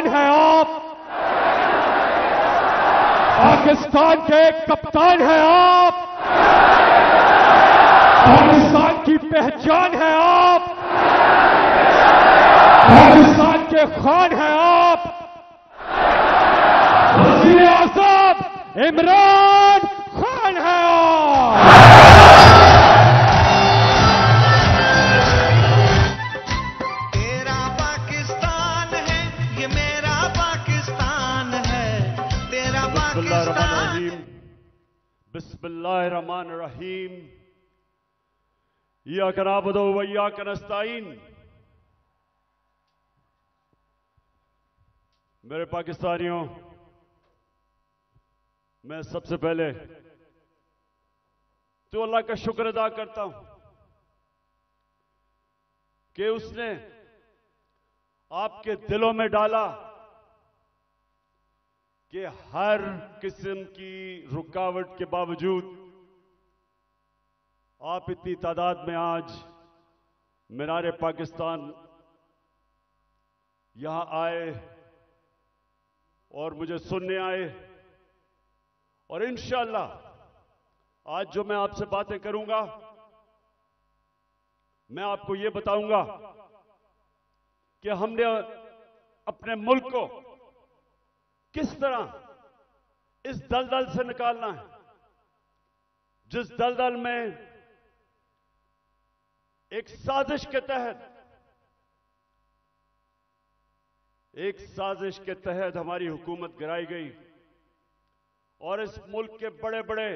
कप्तान हैं आप, पाकिस्तान के कप्तान हैं आप, पाकिस्तान की पहचान है आप, पाकिस्तान के खान हैं आप, वज़ीर आज़म इमरान खान हैं आप। तेरा पाकिस्तान है, ये मेरा पाकिस्तान है, तेरा पाकिस्तान। बिस्मिल्लाहिर्रहमानिर्रहीम। इय्याका नअबुदु व इय्याका नस्तईन। मेरे पाकिस्तानियों, मैं सबसे पहले तो अल्लाह का शुक्र अदा करता हूं कि उसने आपके दिलों में डाला कि हर किस्म की रुकावट के बावजूद आप इतनी तादाद में आज मीनार पाकिस्तान यहां आए और मुझे सुनने आए। और इंशाअल्लाह आज जो मैं आपसे बातें करूंगा, मैं आपको ये बताऊंगा कि हमने अपने मुल्क को किस तरह इस दलदल से निकालना है, जिस दलदल में एक साजिश के तहत हमारी हुकूमत गिराई गई और इस मुल्क के बड़े बड़े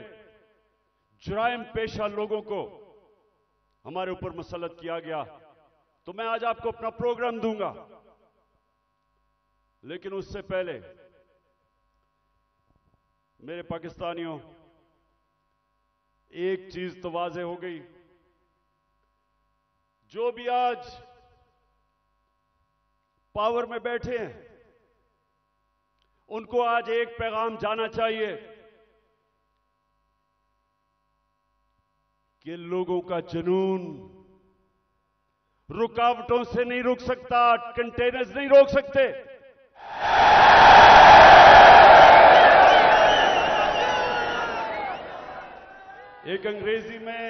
जुराइम पेशा लोगों को हमारे ऊपर मुसल्लत किया गया। तो मैं आज आपको अपना प्रोग्राम दूंगा, लेकिन उससे पहले मेरे पाकिस्तानियों, एक चीज तो वाज़ेह हो गई, जो भी आज पावर में बैठे हैं उनको आज एक पैगाम जाना चाहिए कि लोगों का जुनून रुकावटों से नहीं रुक सकता, कंटेनर्स नहीं रोक सकते। एक अंग्रेजी में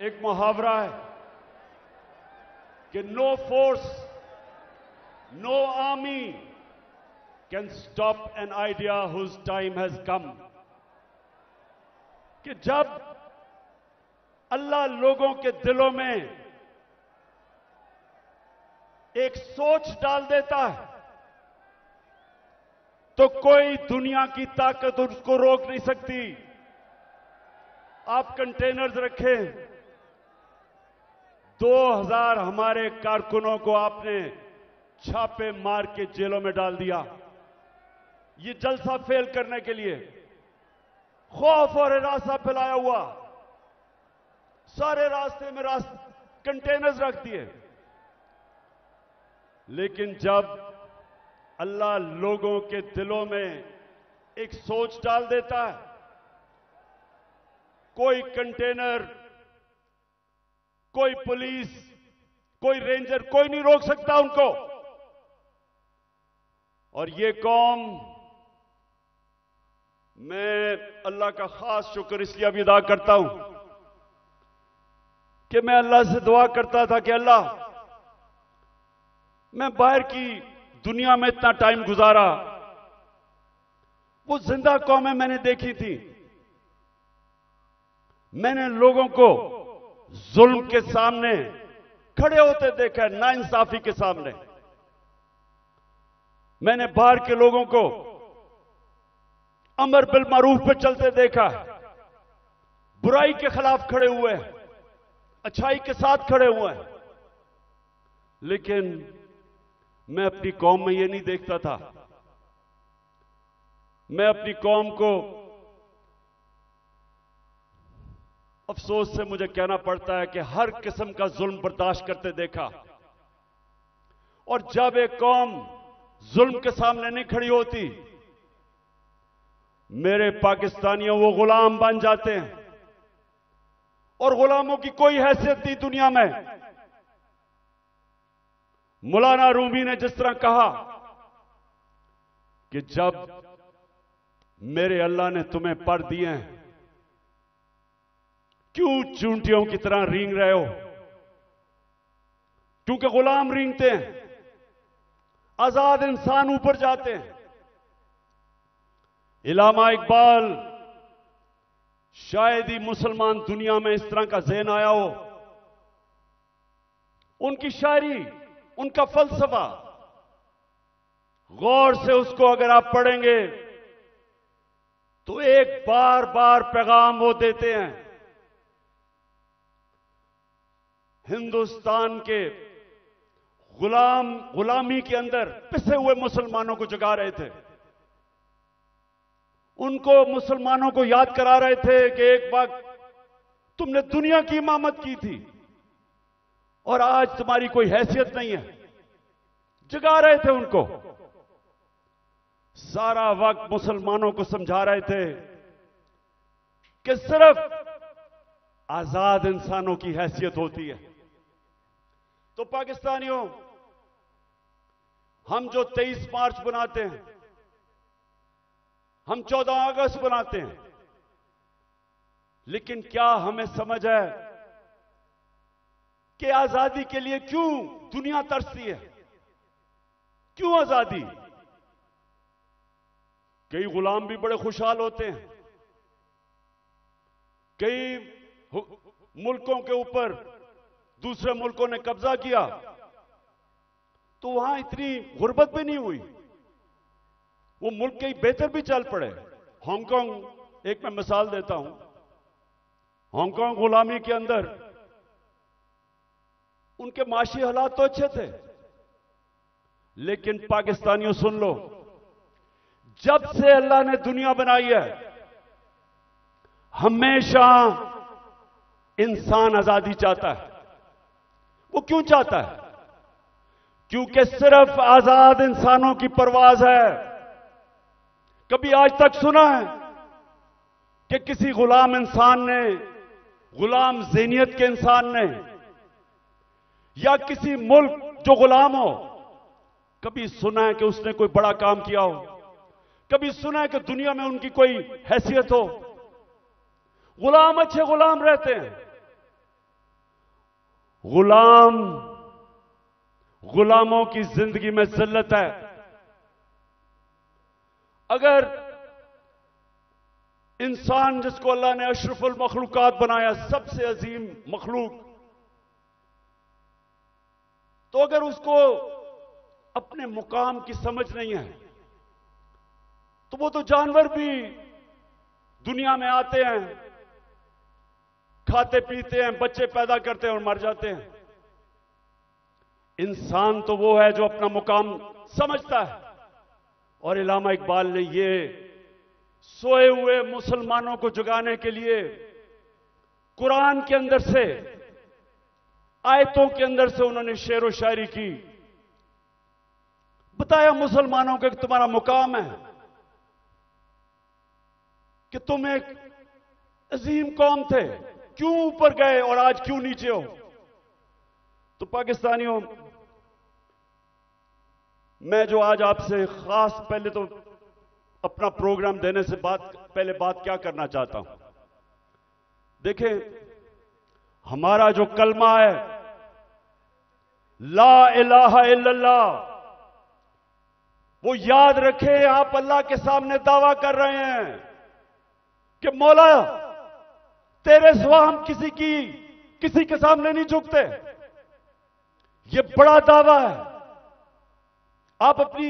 एक मुहावरा है कि no force, no army can stop an idea whose time has come. कि जब अल्लाह लोगों के दिलों में एक सोच डाल देता है तो कोई दुनिया की ताकत उसको रोक नहीं सकती। आप कंटेनर्स रखें, 2000 हमारे कारकुनों को आपने छापे मार के जेलों में डाल दिया, ये जलसा फेल करने के लिए। खौफ और हिरासा फैलाया हुआ, सारे रास्ते में कंटेनर्स रख दिए। लेकिन जब अल्लाह लोगों के दिलों में एक सोच डाल देता है, कोई कंटेनर, कोई पुलिस, कोई रेंजर, कोई नहीं रोक सकता उनको। और ये कौम, मैं अल्लाह का खास शुक्र इसलिए भी अदा करता हूं कि मैं अल्लाह से दुआ करता था कि अल्लाह, मैं बाहर की दुनिया में इतना टाइम गुजारा, वो जिंदा कौमें मैंने देखी थी, मैंने लोगों को जुल्म के सामने खड़े होते देखा, नाइंसाफी के सामने। मैंने बाहर के लोगों को अमर बिल मारूफ पे चलते देखा, बुराई के खिलाफ खड़े हुए हैं, अच्छाई के साथ खड़े हुए हैं। लेकिन मैं अपनी कौम में ये नहीं देखता था। मैं अपनी कौम को, अफसोस से मुझे कहना पड़ता है कि हर किस्म का जुल्म बर्दाश्त करते देखा। और जब एक कौम जुल्म के सामने नहीं खड़ी होती, मेरे पाकिस्तानियों, वो गुलाम बन जाते हैं। और गुलामों की कोई हैसियत नहीं दुनिया में। मौलाना रूमी ने जिस तरह कहा कि जब मेरे अल्लाह ने तुम्हें पर दिए हैं, क्यों चूंटियों की तरह रेंग रहे हो? क्योंकि गुलाम रेंगते हैं, आजाद इंसान ऊपर जाते हैं। इल्लामा इकबाल, शायद ही मुसलमान दुनिया में इस तरह का ज़हन आया हो। उनकी शायरी, उनका फलसफा, गौर से उसको अगर आप पढ़ेंगे तो एक बार बार पैगाम वो देते हैं, हिंदुस्तान के गुलामी के अंदर पिसे हुए मुसलमानों को जगा रहे थे। उनको, मुसलमानों को याद करा रहे थे कि एक वक्त तुमने दुनिया की इमामत की थी और आज तुम्हारी कोई हैसियत नहीं है। जगा रहे थे उनको। सारा वक्त मुसलमानों को समझा रहे थे कि सिर्फ आजाद इंसानों की हैसियत होती है। तो पाकिस्तानियों, हम जो 23 मार्च बनाते हैं, हम 14 अगस्त बनाते हैं, लेकिन क्या हमें समझ है कि आजादी के लिए क्यों दुनिया तरसती है? क्यों आजादी? कई गुलाम भी बड़े खुशहाल होते हैं। कई मुल्कों के ऊपर दूसरे मुल्कों ने कब्जा किया तो वहां इतनी गुर्बत भी नहीं हुई, वो मुल्क कई बेहतर भी चल पड़े। हांगकांग एक मैं मिसाल देता हूं। हांगकांग गुलामी के अंदर उनके माशी हालात तो अच्छे थे, लेकिन पाकिस्तानियों सुन लो, जब से अल्लाह ने दुनिया बनाई है, हमेशा इंसान आजादी चाहता है। वो क्यों चाहता है? क्योंकि सिर्फ आजाद इंसानों की परवाज है। कभी आज तक सुना है कि किसी गुलाम इंसान ने, गुलाम ज़हनियत के इंसान ने, या किसी मुल्क जो गुलाम हो, कभी सुना है कि उसने कोई बड़ा काम किया हो? कभी सुना है कि दुनिया में उनकी कोई हैसियत हो? गुलाम अच्छे गुलाम रहते हैं। गुलामों की जिंदगी में जिल्लत है। अगर इंसान जिसको अल्लाह ने अशरफुल मखलूकात बनाया, सबसे अजीम मखलूक, तो अगर उसको अपने मुकाम की समझ नहीं है तो वो तो जानवर भी दुनिया में आते हैं, खाते पीते हैं, बच्चे पैदा करते हैं और मर जाते हैं। इंसान तो वो है जो अपना मुकाम समझता है। और इल्लामा इकबाल ने ये सोए हुए मुसलमानों को जगाने के लिए कुरान के अंदर से, आयतों के अंदर से उन्होंने शेर व शायरी की। बताया मुसलमानों को कि तुम्हारा मुकाम है कि तुम एक अजीम कौम थे, क्यों ऊपर गए और आज क्यों नीचे हो? तो पाकिस्तानियों, मैं जो आज आपसे खास, पहले तो अपना प्रोग्राम देने से पहले बात क्या करना चाहता हूं। देखें, हमारा जो कलमा है, ला इलाहा इल्लल्लाह, वो याद रखें। आप अल्लाह के सामने दावा कर रहे हैं कि मौला, तेरे सिवा हम किसी के सामने नहीं झुकते। ये बड़ा दावा है। आप अपनी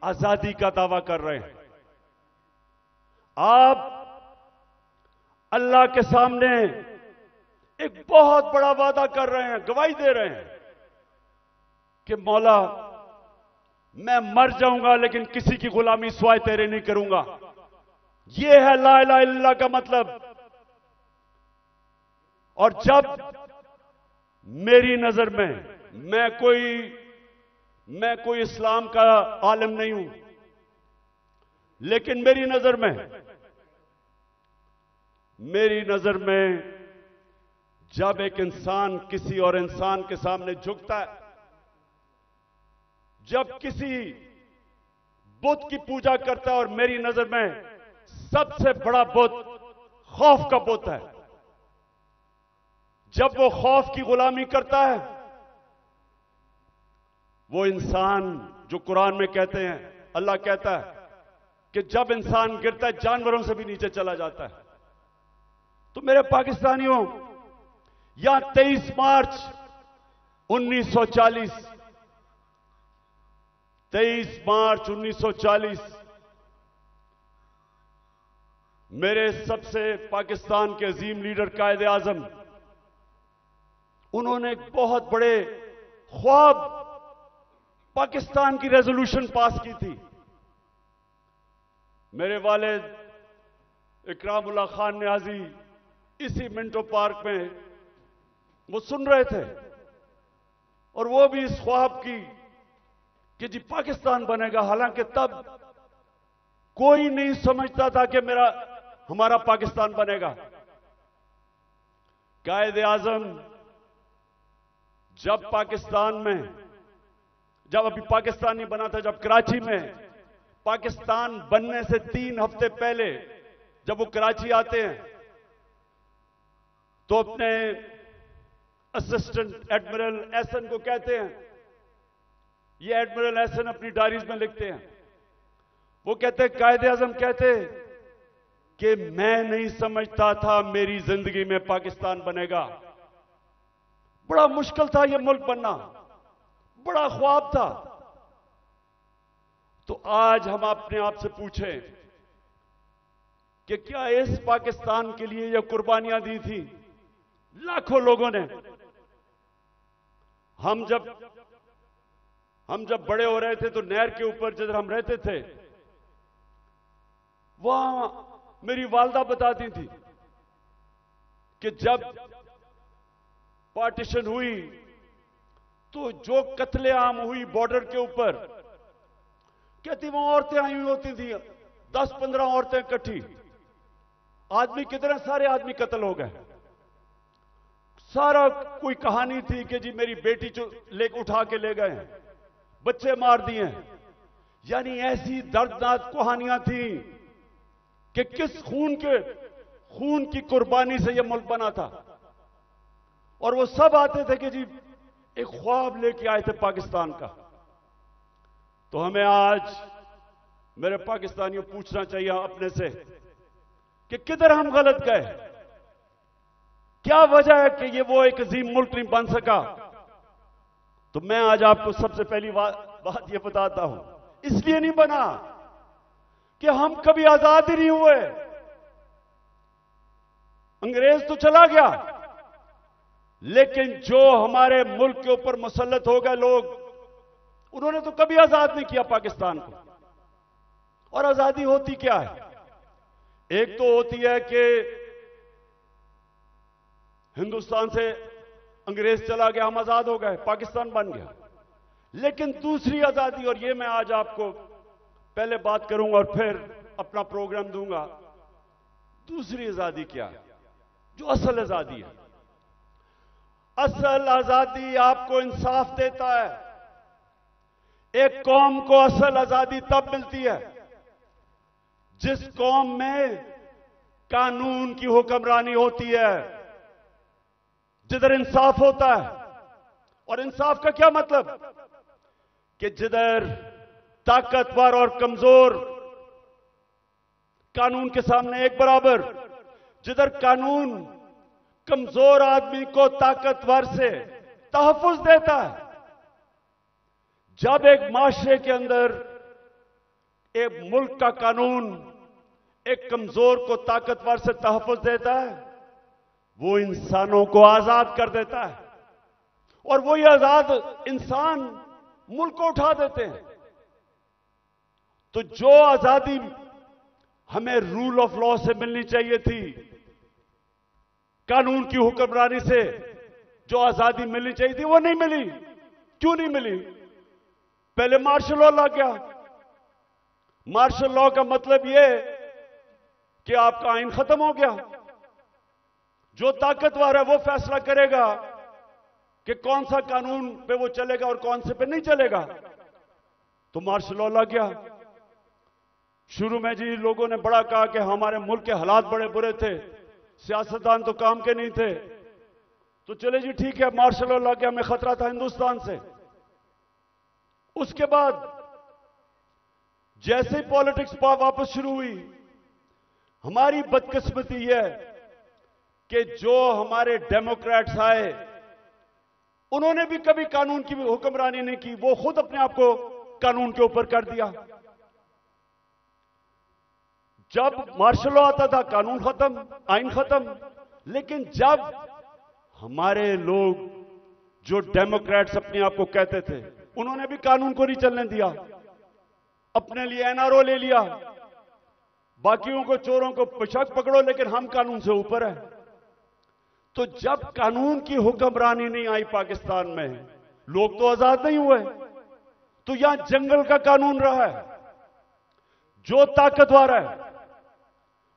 आजादी का दावा कर रहे हैं। आप अल्लाह के सामने एक बहुत बड़ा वादा कर रहे हैं, गवाही दे रहे हैं कि मौला, मैं मर जाऊंगा लेकिन किसी की गुलामी सिवाय तेरे नहीं करूंगा। यह है ला इलाहा इल्लल्लाह का मतलब। और जब मेरी नजर में, मैं कोई इस्लाम का आलिम नहीं हूं, लेकिन मेरी नजर में जब एक इंसान किसी और इंसान के सामने झुकता है, जब किसी बुत की पूजा करता है, और मेरी नजर में सबसे बड़ा बुत खौफ का बुत है। जब वो खौफ की गुलामी करता है, वो इंसान जो कुरान में कहते हैं, अल्लाह कहता है कि जब इंसान गिरता है जानवरों से भी नीचे चला जाता है। तो मेरे पाकिस्तानियों, यहां 23 मार्च 1940, 23 मार्च 1940 मेरे सबसे पाकिस्तान के अजीम लीडर कायदे आजम, उन्होंने एक बहुत बड़े ख्वाब पाकिस्तान की रेजोल्यूशन पास की थी। मेरे वालिद इकरामुल्लाह खान न्याजी इसी मिंटो पार्क में वो सुन रहे थे, और वो भी इस ख्वाब की कि जी पाकिस्तान बनेगा। हालांकि तब कोई नहीं समझता था कि हमारा पाकिस्तान बनेगा। कायदे आजम जब पाकिस्तान में, जब अभी पाकिस्तान नहीं बना था, जब कराची में पाकिस्तान बनने से 3 हफ्ते पहले जब वो कराची आते हैं, तो अपने असिस्टेंट एडमिरल एहसन को कहते हैं, ये एडमिरल एहसन अपनी डायरीज में लिखते हैं, वो कहते, कायदे आजम कहते कि मैं नहीं समझता था मेरी जिंदगी में पाकिस्तान बनेगा। बड़ा मुश्किल था यह मुल्क बनना, बड़ा ख्वाब था। तो आज हम अपने आप से पूछें कि क्या इस पाकिस्तान के लिए यह कुर्बानियां दी थी लाखों लोगों ने? हम जब बड़े हो रहे थे तो नहर के ऊपर जिधर हम रहते थे, वहां मेरी वालदा बताती थी कि जब पार्टीशन हुई तो जो कत्लेआम हुई बॉर्डर के ऊपर, कहती वहां औरतें आई हुई होती थी, 10-15 औरतें इकट्ठी, आदमी कितने सारे आदमी कत्ल हो गए। सारा कोई कहानी थी कि जी मेरी बेटी उठा के ले गए, बच्चे मार दिए। यानी ऐसी दर्दनाक कहानियां थी कि किस खून की कुर्बानी से यह मुल्क बना था। और वो सब आते थे कि जी एक ख्वाब लेके आए थे पाकिस्तान का। तो हमें आज मेरे पाकिस्तानियों पूछना चाहिए अपने से कि किधर हम गलत गए, क्या वजह है कि ये वो एक अजीम मुल्क नहीं बन सका। तो मैं आज आपको सबसे पहली बात ये बताता हूं, इसलिए नहीं बना कि हम कभी आजाद ही नहीं हुए। अंग्रेज तो चला गया, लेकिन जो हमारे मुल्क के ऊपर मुसल्लत हो गए लोग, उन्होंने तो कभी आजाद नहीं किया पाकिस्तान को। और आजादी होती क्या है? एक तो होती है कि हिंदुस्तान से अंग्रेज चला गया, हम आजाद हो गए, पाकिस्तान बन गया। लेकिन दूसरी आजादी, और ये मैं आज आपको पहले बात करूंगा और फिर अपना प्रोग्राम दूंगा, दूसरी आजादी क्या है, जो असल आजादी है। असल आजादी आपको इंसाफ देता है। एक कौम को असल आजादी तब मिलती है जिस कौम में कानून की हुक्मरानी होती है, जिधर इंसाफ होता है। और इंसाफ का क्या मतलब? कि जिधर ताकतवर और कमजोर कानून के सामने एक बराबर, जिधर कानून कमजोर आदमी को ताकतवर से तहफ्फुज देता है। जब एक माशरे के अंदर एक मुल्क का कानून एक कमजोर को ताकतवर से तहफ्फुज देता है, वो इंसानों को आजाद कर देता है। और वही आजाद इंसान मुल्क को उठा देते हैं। तो जो आजादी हमें रूल ऑफ लॉ से मिलनी चाहिए थी, कानून की हुक्मरानी से जो आजादी मिलनी चाहिए थी, वो नहीं मिली। क्यों नहीं मिली? पहले मार्शल लॉ लग गया। मार्शल लॉ का मतलब यह कि आपका आइन खत्म हो गया। जो ताकतवर है वो फैसला करेगा कि कौन सा कानून पे वो चलेगा और कौन से पे नहीं चलेगा। तो मार्शल लॉ लग गया। शुरू में जी लोगों ने बड़ा कहा कि हमारे मुल्क के हालात बड़े बुरे थे, सियासतदान तो काम के नहीं थे। तो चले जी ठीक है, मार्शल लॉ के हमें खतरा था हिंदुस्तान से। उसके बाद जैसे ही पॉलिटिक्स वापस शुरू हुई, हमारी बदकिस्मती यह कि जो हमारे डेमोक्रेट्स आए उन्होंने भी कभी कानून की हुक्मरानी नहीं की, वो खुद अपने आप को कानून के ऊपर कर दिया। जब मार्शल लॉ आता था कानून खत्म, आइन खत्म। लेकिन जब हमारे लोग जो डेमोक्रेट्स अपने आप को कहते थे, उन्होंने भी कानून को नहीं चलने दिया, अपने लिए एनआरओ ले लिया, बाकियों को चोरों को बेशक पकड़ो लेकिन हम कानून से ऊपर है। तो जब कानून की हुक्मरानी नहीं आई पाकिस्तान में, लोग तो आजाद नहीं हुए। तो यहां जंगल का कानून रहा है, जो ताकतवर है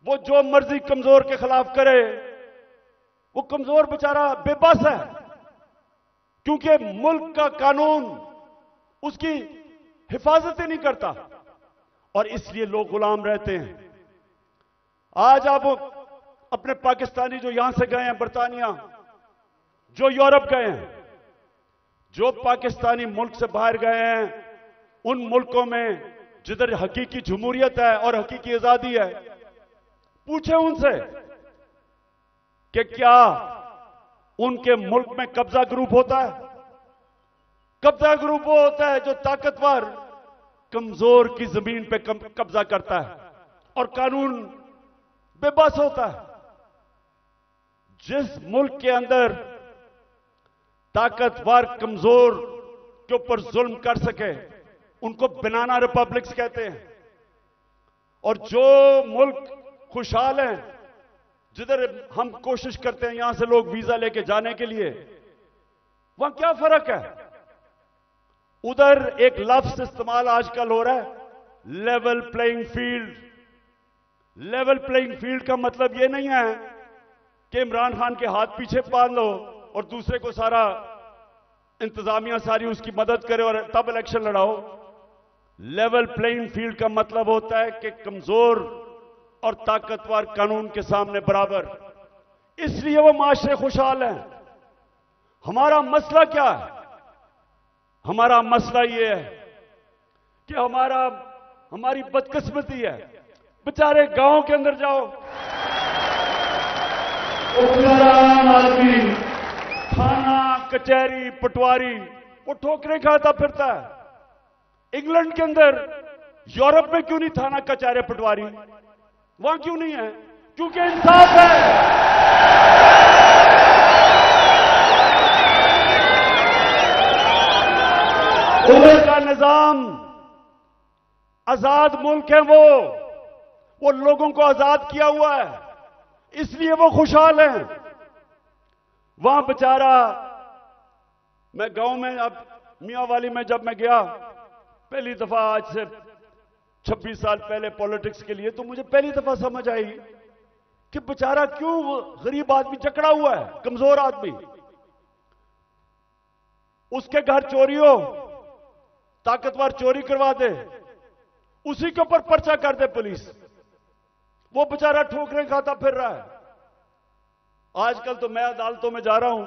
वो जो मर्जी कमजोर के खिलाफ करे, वो कमजोर बेचारा बेबस है, क्योंकि मुल्क का कानून उसकी हिफाजत ही नहीं करता और इसलिए लोग गुलाम रहते हैं। आज आप अपने पाकिस्तानी जो यहां से गए हैं बरतानिया, जो यूरोप गए हैं, जो पाकिस्तानी मुल्क से बाहर गए हैं, उन मुल्कों में जिधर हकीकी जमहूरियत है और हकीकी आजादी है, पूछे उनसे कि क्या उनके मुल्क में कब्जा ग्रुप होता है? कब्जा ग्रुप वो होता है जो ताकतवर कमजोर की जमीन पे कब्जा करता है और कानून बेबस होता है। जिस मुल्क के अंदर ताकतवर कमजोर के ऊपर जुल्म कर सके, उनको बनाना रिपब्लिक्स कहते हैं। और जो मुल्क खुशहाल हैं, जिधर हम कोशिश करते हैं यहां से लोग वीजा लेके जाने के लिए, वहां क्या फर्क है? उधर एक लफ्ज इस्तेमाल आजकल हो रहा है, level playing field. Level playing field का मतलब यह नहीं है कि इमरान खान के हाथ पीछे बांध लो और दूसरे को सारा इंतजामिया सारी उसकी मदद करे और तब इलेक्शन लड़ाओ। लेवल प्लेइंग फील्ड का मतलब होता है कि कमजोर और ताकतवर कानून के सामने बराबर। इसलिए वो माशरे खुशहाल हैं। हमारा मसला क्या है? हमारा मसला यह है कि हमारी बदकिस्मती है। बेचारे गांव के अंदर जाओ, आदमी थाना कचहरी पटवारी वो ठोकरे खाता फिरता है। इंग्लैंड के अंदर, यूरोप में क्यों नहीं थाना कचहरी पटवारी? वहां क्यों नहीं है? क्योंकि इंसाफ है। उधर का निजाम आजाद मुल्क है, वो लोगों को आजाद किया हुआ है, इसलिए वो खुशहाल हैं। वहां बेचारा, मैं गांव में, अब मियांवाली में जब मैं गया पहली दफा आज से 26 साल पहले पॉलिटिक्स के लिए, तो मुझे पहली दफा समझ आई कि बेचारा क्यों गरीब आदमी जकड़ा हुआ है, कमजोर आदमी। उसके घर चोरी हो, ताकतवर चोरी करवा दे, उसी के ऊपर पर्चा कर दे पुलिस, वो बेचारा ठोकरें खाता फिर रहा है। आजकल तो मैं अदालतों में जा रहा हूं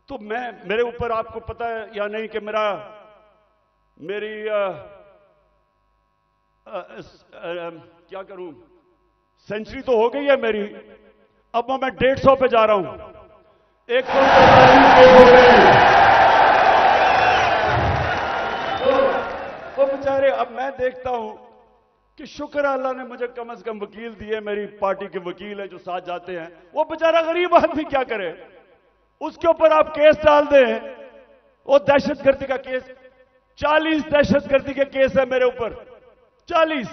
तो मेरे ऊपर, आपको पता है या नहीं कि मेरी क्या करूं, सेंचुरी तो हो गई है मेरी, अब मैं 150 पे जा रहा हूं। 145 हो गए। तो बेचारे, अब मैं देखता हूं कि शुक्र अल्लाह ने मुझे कम से कम वकील दिए, मेरी पार्टी के वकील है जो साथ जाते हैं। वो बेचारा गरीब आदमी क्या करे? उसके ऊपर आप केस डाल दें, वो दहशतगर्दी का केस, 40 दहशतगर्दी के केस है मेरे ऊपर, 40।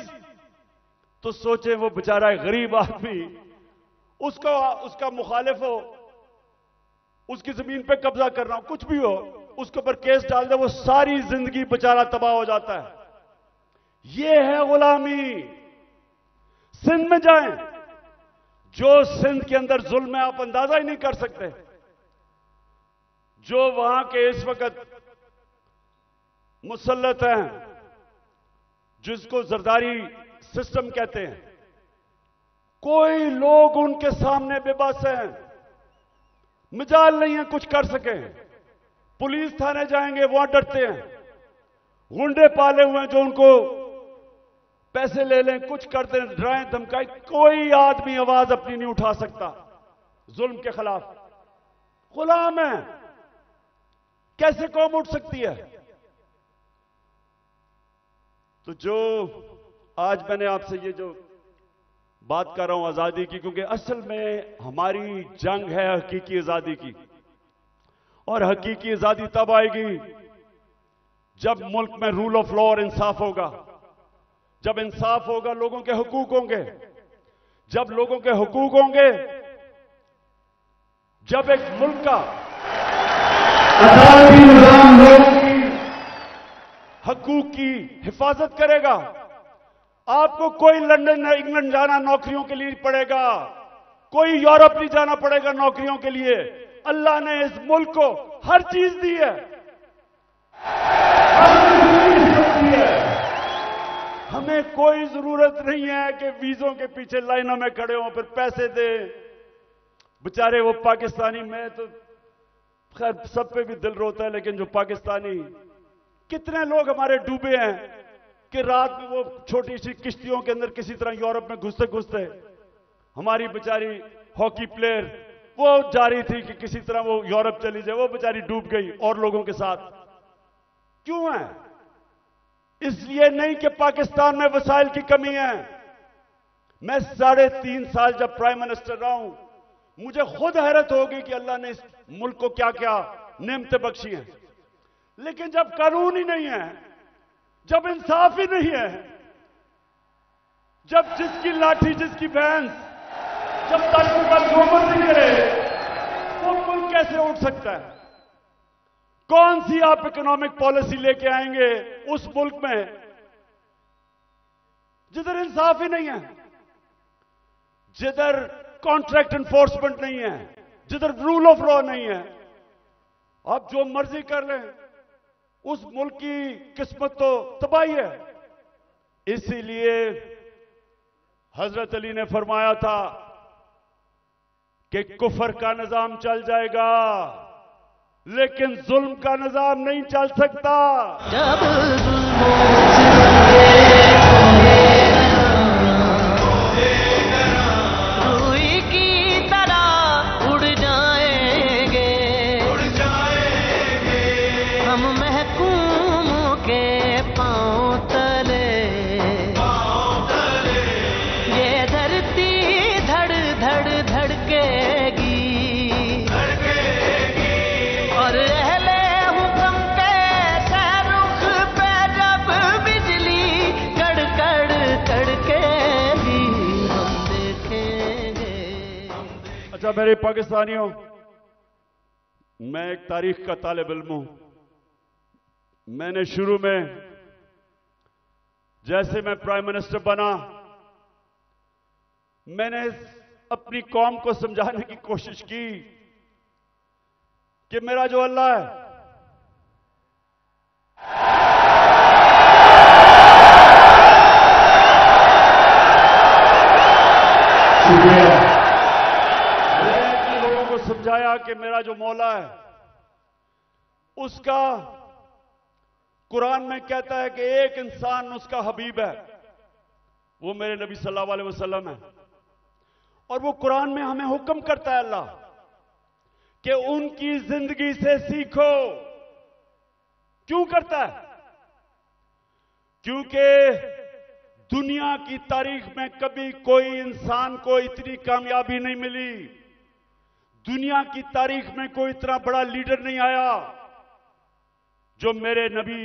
तो सोचे वो बेचारा गरीब आदमी, उसका मुखालिफ हो, उसकी जमीन पे कब्जा कर रहा हूं, कुछ भी हो, उसके ऊपर केस डाल दे, वो सारी जिंदगी बेचारा तबाह हो जाता है। ये है गुलामी। सिंध में जाएं, जो सिंध के अंदर जुल्म है आप अंदाजा ही नहीं कर सकते। जो वहां के इस वक्त मुसल्लत हैं, जिसको जरदारी सिस्टम कहते हैं। कोई लोग उनके सामने बेबस हैं, मजाल नहीं है कुछ कर सके। पुलिस थाने जाएंगे वहां डरते हैं, गुंडे पाले हुए हैं जो उनको पैसे ले लें, कुछ कर दें, डराएं धमकाएं। कोई आदमी आवाज अपनी नहीं उठा सकता जुल्म के खिलाफ। गुलाम है, कैसे कौम उठ सकती है? तो जो आज मैंने आपसे ये जो बात कर रहा हूं आजादी की, क्योंकि असल में हमारी जंग है हकीकी आजादी की, और हकीकी आजादी तब आएगी जब मुल्क में रूल ऑफ लॉ और इंसाफ होगा, जब इंसाफ होगा, लोगों के हुकूक होंगे। जब लोगों के हुकूक होंगे, जब एक मुल्क का आजादी निजाम लोगों की हकूक की हिफाजत करेगा, आपको कोई लंदन या इंग्लैंड जाना नौकरियों के लिए पड़ेगा, कोई यूरोप नहीं जाना पड़ेगा नौकरियों के लिए। अल्लाह ने इस मुल्क को हर चीज दी है, हमें कोई जरूरत नहीं है कि वीजों के पीछे लाइनों में खड़े हों फिर पैसे दें। बेचारे वो पाकिस्तानी, मैं तो खैर सब पे भी दिल रोता है, लेकिन जो पाकिस्तानी, कितने लोग हमारे डूबे हैं कि रात में वो छोटी सी किश्तियों के अंदर किसी तरह यूरोप में घुसते घुसते, हमारी बेचारी हॉकी प्लेयर वो जा रही थी कि किसी तरह वो यूरोप चली जाए, वो बेचारी डूब गई और लोगों के साथ। क्यों है? इसलिए नहीं कि पाकिस्तान में वसाइल की कमी है। मैं 3.5 साल जब प्राइम मिनिस्टर रहा हूं, मुझे खुद हैरत हो गई कि अल्लाह ने इस मुल्क को क्या क्या नेमतें बख्शी हैं। लेकिन जब कानून ही नहीं है, जब इंसाफ ही नहीं है, जब जिसकी लाठी जिसकी भैंस, जब तक पर जो मर्जी करे, वो मुल्क कैसे उठ सकता है? कौन सी आप इकोनॉमिक पॉलिसी लेके आएंगे उस मुल्क में जिधर इंसाफ ही नहीं है, जिधर कॉन्ट्रैक्ट एनफोर्समेंट नहीं है, जिधर रूल ऑफ लॉ नहीं है? आप जो मर्जी कर लें, उस मुल्क की किस्मत तो तबाही है। इसीलिए हजरत अली ने फरमाया था कि कुफर का निजाम चल जाएगा लेकिन जुल्म का निजाम नहीं चल सकता। जब रुई की तरह उड़ जाएंगे हम महकूम के पांव तले, ये धरती धड़ धड़ धड़केगी और अहले हुक्म के रुख पे जब बिजली कड़कड़ कड़केगी हम देखेंगे। अच्छा मेरे पाकिस्तानियों, मैं एक तारीख का तालिब इल्म हूं। मैंने शुरू में जैसे मैं प्राइम मिनिस्टर बना, मैंने अपनी कौम को समझाने की कोशिश की कि मेरा जो अल्लाह है, मैंने अपने लोगों को समझाया कि मेरा जो मौला है, उसका कुरान में कहता है कि एक इंसान उसका हबीब है, वो मेरे नबी सल्लल्लाहु अलैहि वसल्लम है। और वो कुरान में हमें हुक्म करता है अल्लाह कि उनकी जिंदगी से सीखो। क्यों करता है? क्योंकि दुनिया की तारीख में कभी कोई इंसान को इतनी कामयाबी नहीं मिली, दुनिया की तारीख में कोई इतना बड़ा लीडर नहीं आया जो मेरे नबी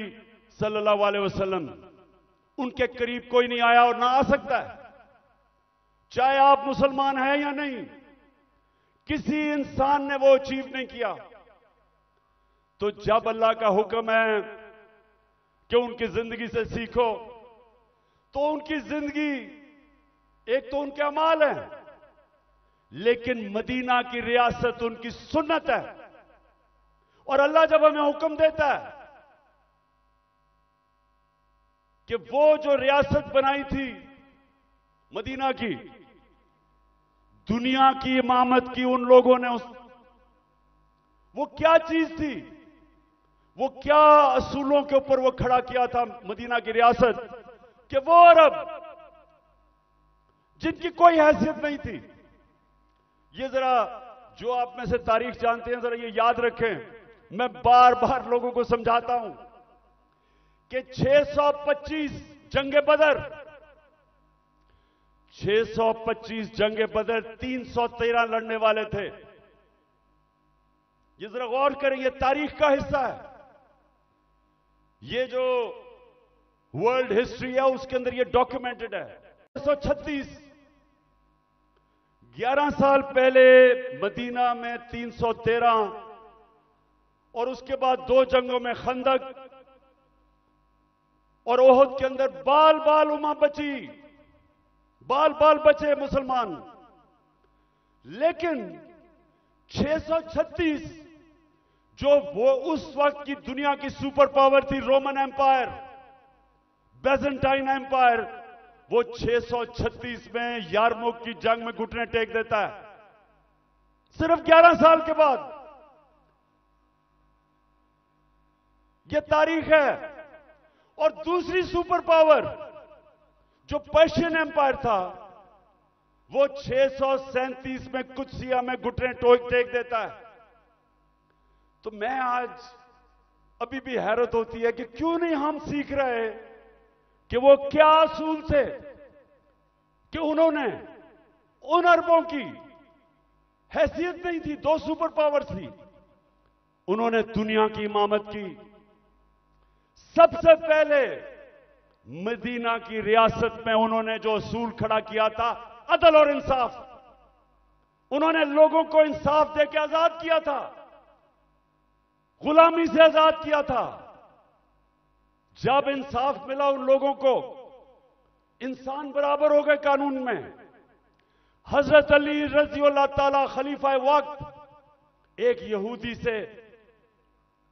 सल्लल्लाहु अलैहि वसल्लम, उनके करीब कोई नहीं आया और ना आ सकता है, चाहे आप मुसलमान हैं या नहीं। किसी इंसान ने वो अचीव नहीं किया। तो जब अल्लाह का हुक्म है कि उनकी जिंदगी से सीखो, तो उनकी जिंदगी एक तो उनके अमाल है, लेकिन मदीना की रियासत उनकी सुन्नत है। और अल्लाह जब हमें हुक्म देता है कि वो जो रियासत बनाई थी मदीना की दुनिया की इमामत की उन लोगों ने वो क्या चीज थी, वो क्या असूलों के ऊपर वो खड़ा किया था मदीना की रियासत, कि वो अरब जिनकी कोई हैसियत नहीं थी। ये जरा जो आप में से तारीख जानते हैं जरा ये याद रखें, मैं बार बार लोगों को समझाता हूं कि 625 जंगे बदर, 625 जंगे बदर 313 लड़ने वाले थे। ये जरा गौर करें, ये तारीख का हिस्सा है। ये जो वर्ल्ड हिस्ट्री है उसके अंदर ये डॉक्यूमेंटेड है। 636 11 साल पहले मदीना में 313 और उसके बाद 2 जंगों में खंदक और ओहद के अंदर बाल बाल उमा बची, बाल बाल बचे मुसलमान। लेकिन 636 जो वो उस वक्त की दुनिया की सुपर पावर थी, रोमन एम्पायर, बेजेंटाइन एम्पायर, वो 636 में यारमुक की जंग में घुटने टेक देता है, सिर्फ 11 साल के बाद। ये तारीख है। और दूसरी सुपर पावर जो पर्शियन एम्पायर था, वो 637 में कुदसिया में घुटने टेक देता है। तो मैं आज अभी भी हैरत होती है कि क्यों नहीं हम सीख रहे कि वो क्या असूल थे कि उन्होंने उन अरबों की हैसियत नहीं थी, 2 सुपर पावर थी, उन्होंने दुनिया की इमामत की। सबसे पहले मदीना की रियासत में उन्होंने जो असूल खड़ा किया था, अदल और इंसाफ, उन्होंने लोगों को इंसाफ देकर आजाद किया था, गुलामी से आजाद किया था। जब इंसाफ मिला उन लोगों को, इंसान बराबर हो गए कानून में। हजरत अली रजी अल्लाह ताला खलीफा वक्त एक यहूदी से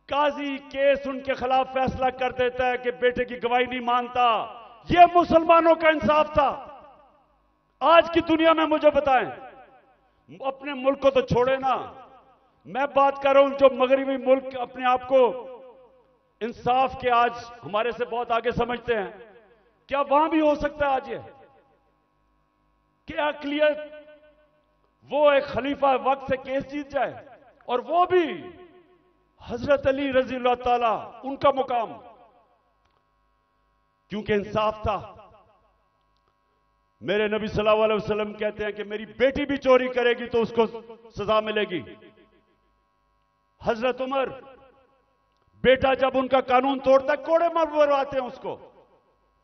काजी केस उनके खिलाफ फैसला कर देता है कि बेटे की गवाही नहीं मानता। यह मुसलमानों का इंसाफ था। आज की दुनिया में मुझे बताएं, अपने मुल्क को तो छोड़े ना, मैं बात कर रहा हूं जो मगरबी मुल्क अपने आप को इंसाफ के आज हमारे से बहुत आगे समझते हैं, क्या वहां भी हो सकता है आज ये कि अकलियत वो एक खलीफा वक्त से केस जीत जाए, और वो भी हजरत अली रजी अल्लाह ताला उनका मुकाम, क्योंकि इंसाफ था। मेरे नबी सल्लल्लाहु अलैहि वसल्लम कहते हैं कि मेरी बेटी भी चोरी करेगी तो उसको सजा मिलेगी। हजरत उमर, बेटा जब उनका कानून तोड़ता है कोड़े मरवाते हैं उसको,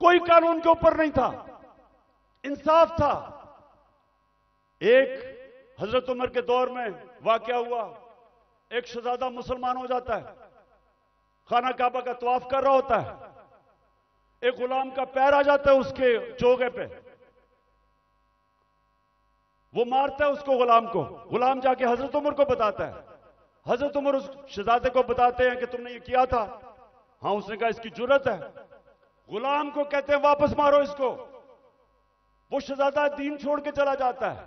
कोई कानून के ऊपर नहीं था, इंसाफ था। एक हजरत उमर के दौर में वाकया हुआ, एक शहजादा मुसलमान हो जाता है, खाना काबा का तवाफ कर रहा होता है, एक गुलाम का पैर आ जाता है उसके चोगे पे, वो मारता है उसको, गुलाम को। गुलाम जाके हजरत उमर को बताता है, हजरत उमर उस शहजादे को बताते हैं कि तुमने ये किया था। हाँ, उसने कहा इसकी जुर्रत है। गुलाम को कहते हैं वापस मारो इसको। वो शहजादा दीन छोड़ के चला जाता है,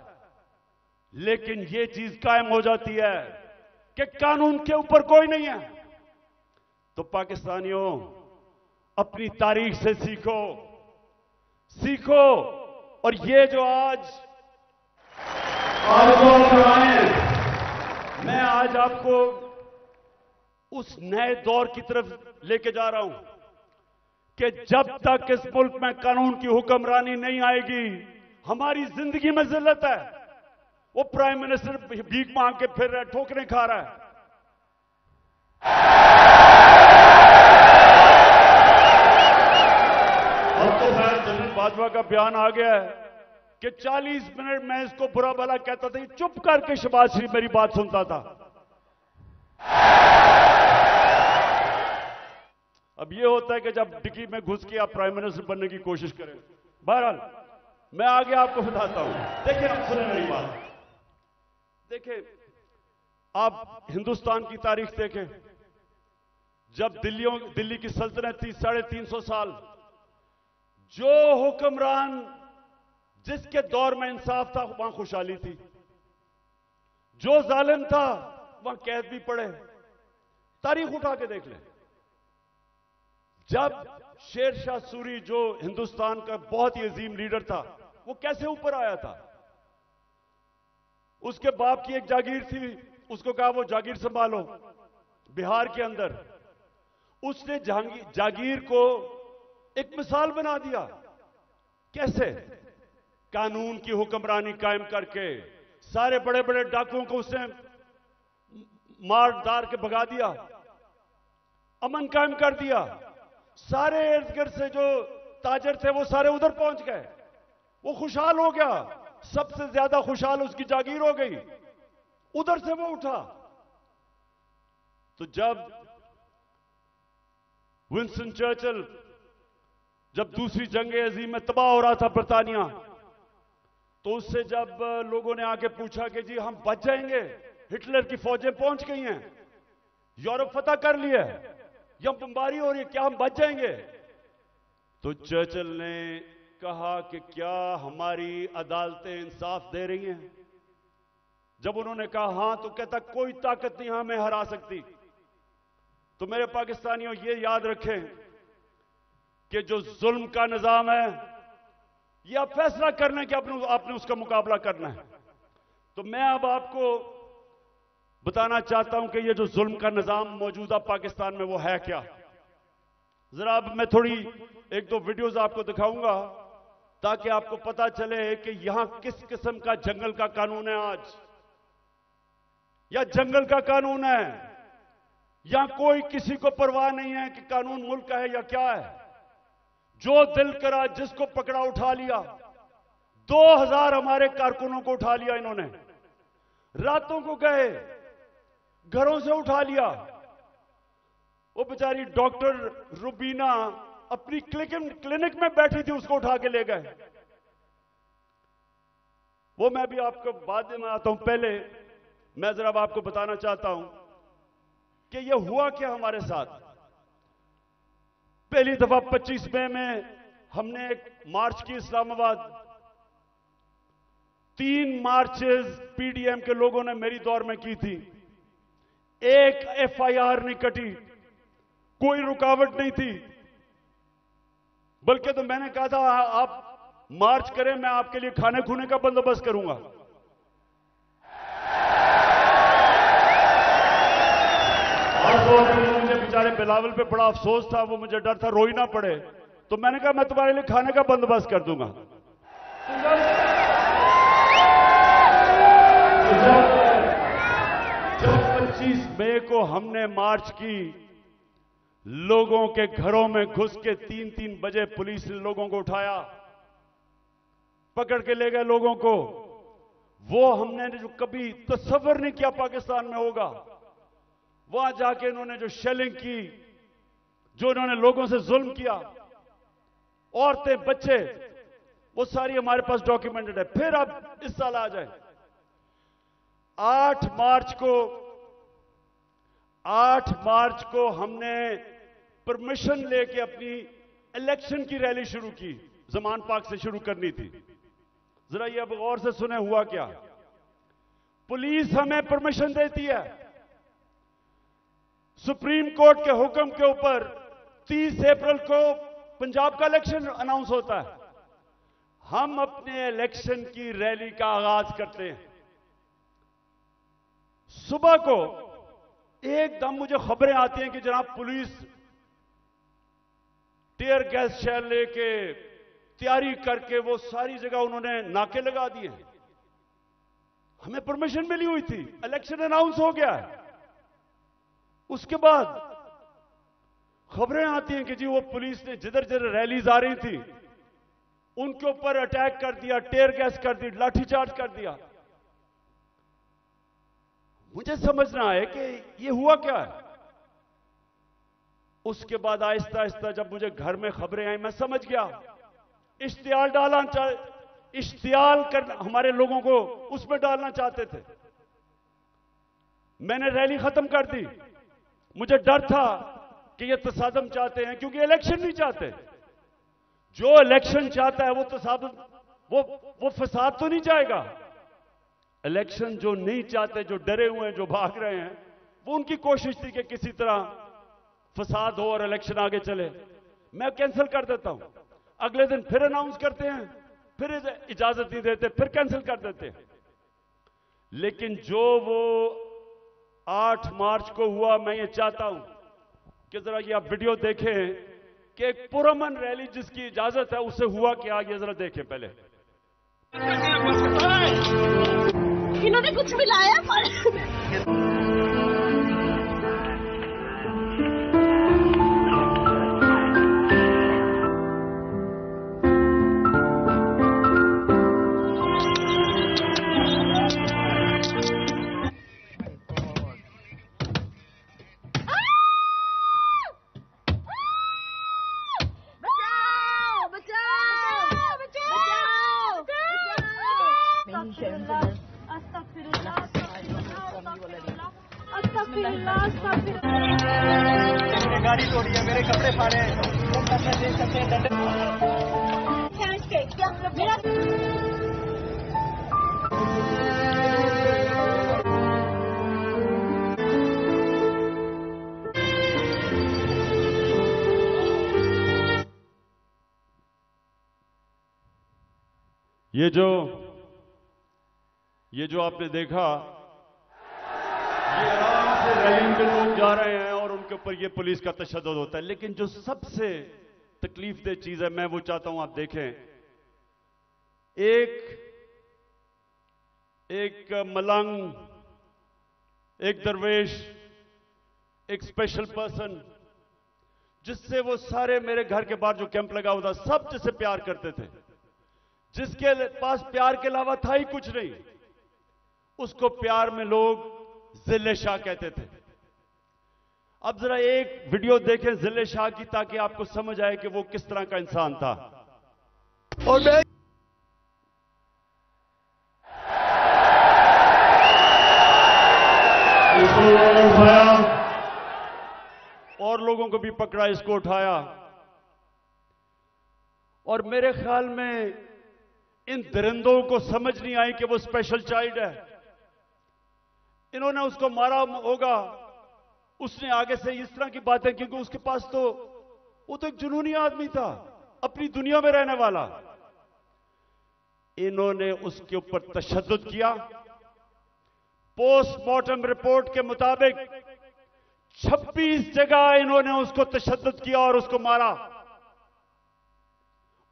लेकिन ये चीज कायम हो जाती है कि कानून के ऊपर कोई नहीं है। तो पाकिस्तानियों, अपनी तारीख से सीखो, सीखो। और ये जो आज मैं आज आपको उस नए दौर की तरफ लेके जा रहा हूं कि जब तक इस मुल्क में कानून की हुक्मरानी नहीं आएगी, हमारी जिंदगी में जिल्लत है। वो प्राइम मिनिस्टर भीख मांग के फिर रहा है, ठोकरें खा रहा है। अब तो खैर जनरल बाजवा का बयान आ गया है कि 40 मिनट में इसको बुरा भला कहता था, चुप करके शहबाज शरीफ मेरी बात सुनता था। अब यह होता है कि जब डिक्की में घुस के आप प्राइम मिनिस्टर बनने की कोशिश करें। बहरहाल मैं आगे आपको बताता हूं। देखिए, आप सुने मेरी बात। देखिए, आप हिंदुस्तान की तारीख देखें। जब दिल्ली की सल्तनत थी 350 साल, जो हुक्मरान जिसके दौर में इंसाफ था वहां खुशहाली थी, जो जालिम था वहां कैद भी पड़े। तारीख उठा के देख लें। जब शेर शाह सूरी जो हिंदुस्तान का बहुत ही अजीम लीडर था, वो कैसे ऊपर आया था? उसके बाप की एक जागीर थी, उसको कहा वो जागीर संभालो बिहार के अंदर। उसने जागीर को एक मिसाल बना दिया। कैसे? कानून की हुक्मरानी कायम करके सारे बड़े बड़े डाकुओं को उसने मार दार के भगा दिया, अमन कायम कर दिया। सारे इर्द गिर्द से जो ताजर थे वो सारे उधर पहुंच गए, वो खुशहाल हो गया। सबसे ज्यादा खुशहाल उसकी जागीर हो गई, उधर से वो उठा। तो जब विंस्टन चर्चिल जब दूसरी जंग अजीम में तबाह हो रहा था बरतानिया, तो उससे जब लोगों ने आके पूछा कि जी हम बच जाएंगे, हिटलर की फौजें पहुंच गई हैं, यूरोप फतह कर लिया है, या बमबारी हो रही है, क्या हम बच जाएंगे? तो चर्चिल ने कहा कि क्या हमारी अदालतें इंसाफ दे रही हैं? जब उन्होंने कहा हां, तो कहता कोई ताकत नहीं हमें हरा सकती। तो मेरे पाकिस्तानियों ये याद रखें कि जो जुल्म का निजाम है, ये आप फैसला करना है कि आपने उसका मुकाबला करना है। तो मैं अब आपको बताना चाहता हूं कि ये जो जुल्म का निजाम मौजूदा पाकिस्तान में वो है क्या। जरा अब मैं थोड़ी एक दो वीडियोस आपको दिखाऊंगा ताकि आपको पता चले कि यहां किस किस्म का जंगल का कानून है आज, या जंगल का कानून है, यहां कोई किसी को परवाह नहीं है कि कानून मुल्क का है या क्या है। जो दिल करा जिसको पकड़ा उठा लिया। 2000 हमारे कारकुनों को उठा लिया इन्होंने, रातों को गए, घरों से उठा लिया। वो बेचारी डॉक्टर रुबीना अपनी क्लिनिक में बैठी थी, उसको उठा के ले गए। वो मैं भी आपको बाद में आता हूं, पहले मैं जरा आपको बताना चाहता हूं कि ये हुआ क्या हमारे साथ। पहली दफा 25 मई में हमने एक मार्च की इस्लामाबाद। 3 मार्चेस पीडीएम के लोगों ने मेरी दौर में की थी। एक एफआईआर नहीं कटी, कोई रुकावट नहीं थी। बल्कि तो मैंने कहा था आप मार्च करें, मैं आपके लिए खाने खूने का बंदोबस्त करूंगा। और मुझे बेचारे बिलावल पे बड़ा अफसोस था, वो मुझे डर था रोई ना पड़े, तो मैंने कहा मैं तुम्हारे लिए खाने का बंदोबस्त कर दूंगा। जब 25 मई को हमने मार्च की, लोगों के घरों में घुस के 3-3 बजे पुलिस ने लोगों को उठाया, पकड़ के ले गए लोगों को। वो हमने जो कभी तसव्वुर नहीं किया पाकिस्तान में होगा। वहां जाके इन्होंने जो शेलिंग की, जो इन्होंने लोगों से जुल्म किया, औरतें बच्चे, वो सारी हमारे पास डॉक्यूमेंटेड है। फिर अब इस साल आ जाए 8 मार्च को हमने परमिशन लेके अपनी इलेक्शन की रैली शुरू की, जमान पार्क से शुरू करनी थी। जरा ये अब गौर से सुने हुआ क्या। पुलिस हमें परमिशन देती है, सुप्रीम कोर्ट के हुक्म के ऊपर 30 अप्रैल को पंजाब का इलेक्शन अनाउंस होता है। हम अपने इलेक्शन की रैली का आगाज करते हैं। सुबह को एकदम मुझे खबरें आती हैं कि जनाब पुलिस टीयर गैस शेल लेके तैयारी करके वो सारी जगह उन्होंने नाके लगा दिए। हमें परमिशन मिली हुई थी, इलेक्शन अनाउंस हो गया है। उसके बाद खबरें आती हैं कि जी वो पुलिस ने जिधर जिधर रैलीज आ रही थी उनके ऊपर अटैक कर दिया, टीयर गैस कर दी, लाठीचार्ज कर दिया। मुझे समझना है कि ये हुआ क्या है। उसके बाद आहिस्ता आहिस्ता जब मुझे घर में खबरें आई, मैं समझ गया। इश्तियाल कर हमारे लोगों को उसमें डालना चाहते थे। मैंने रैली खत्म कर दी। मुझे डर था कि ये तसादम चाहते हैं, क्योंकि इलेक्शन नहीं चाहते। जो इलेक्शन चाहता है वो तसादम वो फसाद तो नहीं जाएगा। इलेक्शन जो नहीं चाहते, जो डरे हुए हैं, जो भाग रहे हैं, वो उनकी कोशिश थी कि किसी तरह फसाद हो और इलेक्शन आगे चले। मैं कैंसिल कर देता हूं, अगले दिन फिर अनाउंस करते हैं, फिर इजाजत नहीं देते, फिर कैंसिल कर देते हैं। लेकिन जो वो 8 मार्च को हुआ, मैं ये चाहता हूं कि जरा ये आप वीडियो देखें कि एक पुरअमन रैली जिसकी इजाजत है उससे हुआ क्या, ये जरा देखें पहले। इन्होंने कुछ मिलाया पर गाड़ी तोड़ी है, मेरे कपड़े फाड़े हैं। ये जो आपने देखा, ये आराम से रैली में लोग जा रहे हैं और उनके ऊपर ये पुलिस का तशद्दुद होता है। लेकिन जो सबसे तकलीफदेह चीज है, मैं वो चाहता हूं आप देखें। एक मलंग, एक दरवेश, एक स्पेशल पर्सन, जिससे वो सारे मेरे घर के बाहर जो कैंप लगा हुआ था, सब जिससे प्यार करते थे, जिसके पास प्यार के अलावा था ही कुछ नहीं, उसको प्यार में लोग जिले शाह कहते थे। अब जरा एक वीडियो देखें जिले शाह की, ताकि आपको समझ आए कि वो किस तरह का इंसान था। और लोगों को भी पकड़ा, इसको उठाया। और मेरे ख्याल में इन दरिंदों को समझ नहीं आई कि वो स्पेशल चाइल्ड है। इन्होंने उसको मारा होगा, उसने आगे से इस तरह की बातें, क्योंकि उसके पास तो वो तो एक जुनूनी आदमी था, अपनी दुनिया में रहने वाला। इन्होंने उसके ऊपर तशद्दुद किया। पोस्टमार्टम रिपोर्ट के मुताबिक 26 जगह इन्होंने उसको तशद्दुद किया और उसको मारा।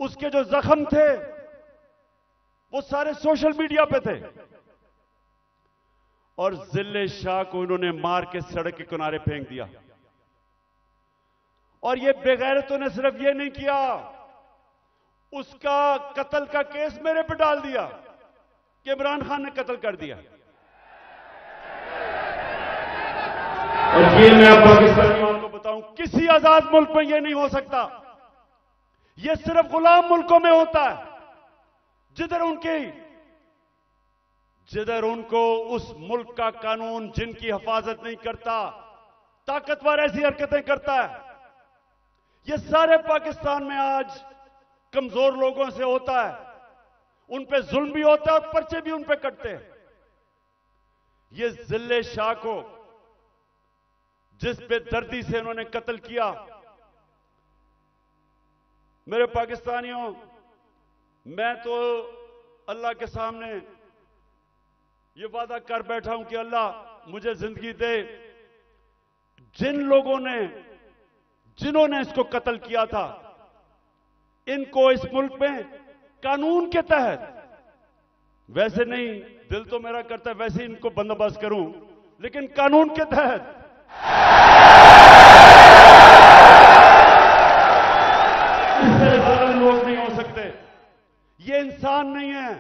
उसके जो जख्म थे वो सारे सोशल मीडिया पे थे। और जिले शाह को इन्होंने मार के सड़क के किनारे फेंक दिया। और ये बेगैरतों ने सिर्फ ये नहीं किया, उसका कत्ल का केस मेरे पे डाल दिया कि इमरान खान ने कत्ल कर दिया। और ये मैं पाकिस्तानियों को बताऊं, किसी आजाद मुल्क में ये नहीं हो सकता। ये सिर्फ गुलाम मुल्कों में होता है, जिधर उनको उस मुल्क का कानून जिनकी हिफाजत नहीं करता, ताकतवर ऐसी हरकतें करता है। ये सारे पाकिस्तान में आज कमजोर लोगों से होता है, उन पे जुल्म भी होता है और पर्चे भी उन पे कटते हैं। ये जिले शाह को जिस बेदर्दी से इन्होंने कत्ल किया, मेरे पाकिस्तानियों, मैं तो अल्लाह के सामने ये वादा कर बैठा हूं कि अल्लाह मुझे जिंदगी दे, जिन्होंने इसको कत्ल किया था, इनको इस मुल्क में कानून के तहत, वैसे नहीं, दिल तो मेरा करता है वैसे इनको बंदोबस्त करूं, लेकिन कानून के तहत लोग नहीं हो सकते। ये इंसान नहीं है,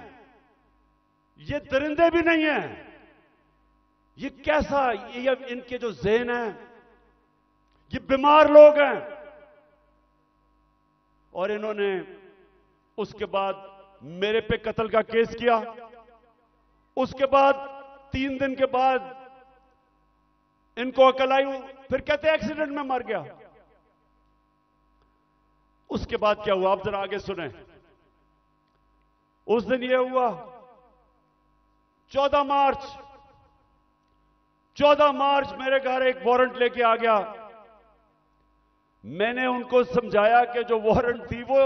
ये दरिंदे भी नहीं है। ये कैसा, ये इनके जो ज़हन है, ये बीमार लोग हैं। और इन्होंने उसके बाद मेरे पे कत्ल का केस किया। उसके बाद 3 दिन के बाद इनको अकल आई, फिर कहते एक्सीडेंट में मर गया। उसके बाद क्या हुआ, आप जरा आगे सुने। उस दिन यह हुआ 14 मार्च मेरे घर एक वारंट लेके आ गया। मैंने उनको समझाया कि जो वारंट थी वो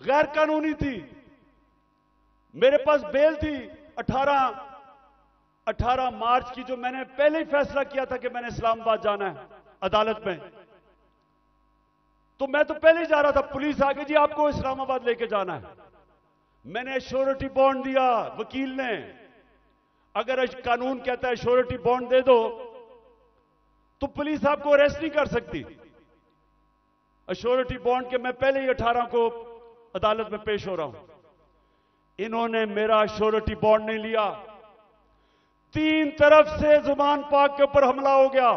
गैर कानूनी थी। मेरे पास बेल थी 18 मार्च की, जो मैंने पहले ही फैसला किया था कि मैंने इस्लामाबाद जाना है अदालत में। तो मैं तो पहले ही जा रहा था, पुलिस आ गई जी आपको इस्लामाबाद लेके जाना है। मैंने श्योरिटी बॉन्ड दिया वकील ने। अगर कानून कहता है श्योरिटी बॉन्ड दे दो तो पुलिस आपको अरेस्ट नहीं कर सकती। श्योरिटी बॉन्ड के मैं पहले ही 18 को अदालत में पेश हो रहा हूं। इन्होंने मेरा श्योरिटी बॉन्ड नहीं लिया। 3 तरफ से जुबान पाक के ऊपर हमला हो गया।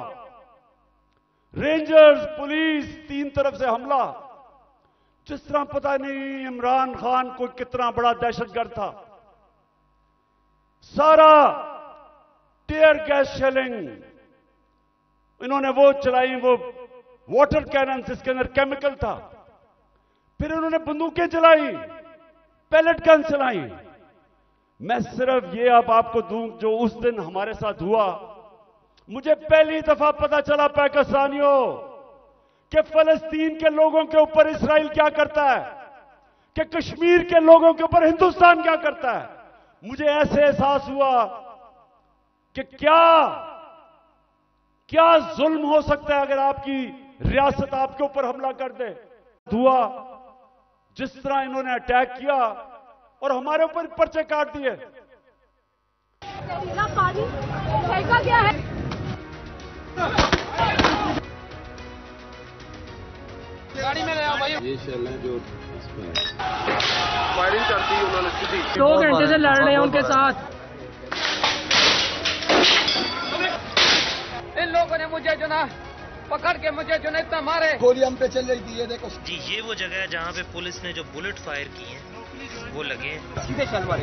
रेंजर्स, पुलिस, 3 तरफ से हमला। जिस तरह पता नहीं इमरान खान को कितना बड़ा दहशतगर्द था। सारा टीयर गैस शेलिंग इन्होंने वो चलाई, वो वाटर कैनन जिसके अंदर केमिकल था। फिर इन्होंने बंदूकें चलाई, पैलेट गन चलाई। मैं सिर्फ ये अब आपको दूं जो उस दिन हमारे साथ हुआ। मुझे पहली दफा पता चला पाकिस्तानियों कि फलस्तीन के लोगों के ऊपर इस्राइल क्या करता है, कि कश्मीर के लोगों के ऊपर हिंदुस्तान क्या करता है। मुझे ऐसे एहसास हुआ कि क्या जुल्म हो सकता है अगर आपकी रियासत आपके ऊपर हमला कर दे। हुआ जिस तरह इन्होंने अटैक किया और हमारे ऊपर पर्चे काट दिए। पानी फेंका गया है। गाड़ी में ले आओ भाई। ये शेल है जो फायरिंग करती है उन्होंने सीधी। 2 घंटे से लड़ रहे हैं उनके साथ। इन लोगों ने मुझे जो ना पकड़ के मुझे जो ना इतना मारे। गोली हम पे चल रही थी, ये देखो जी। ये वो जगह है जहाँ पे पुलिस ने जो बुलेट फायर की है वो लगे हैं। सीधे चल मारे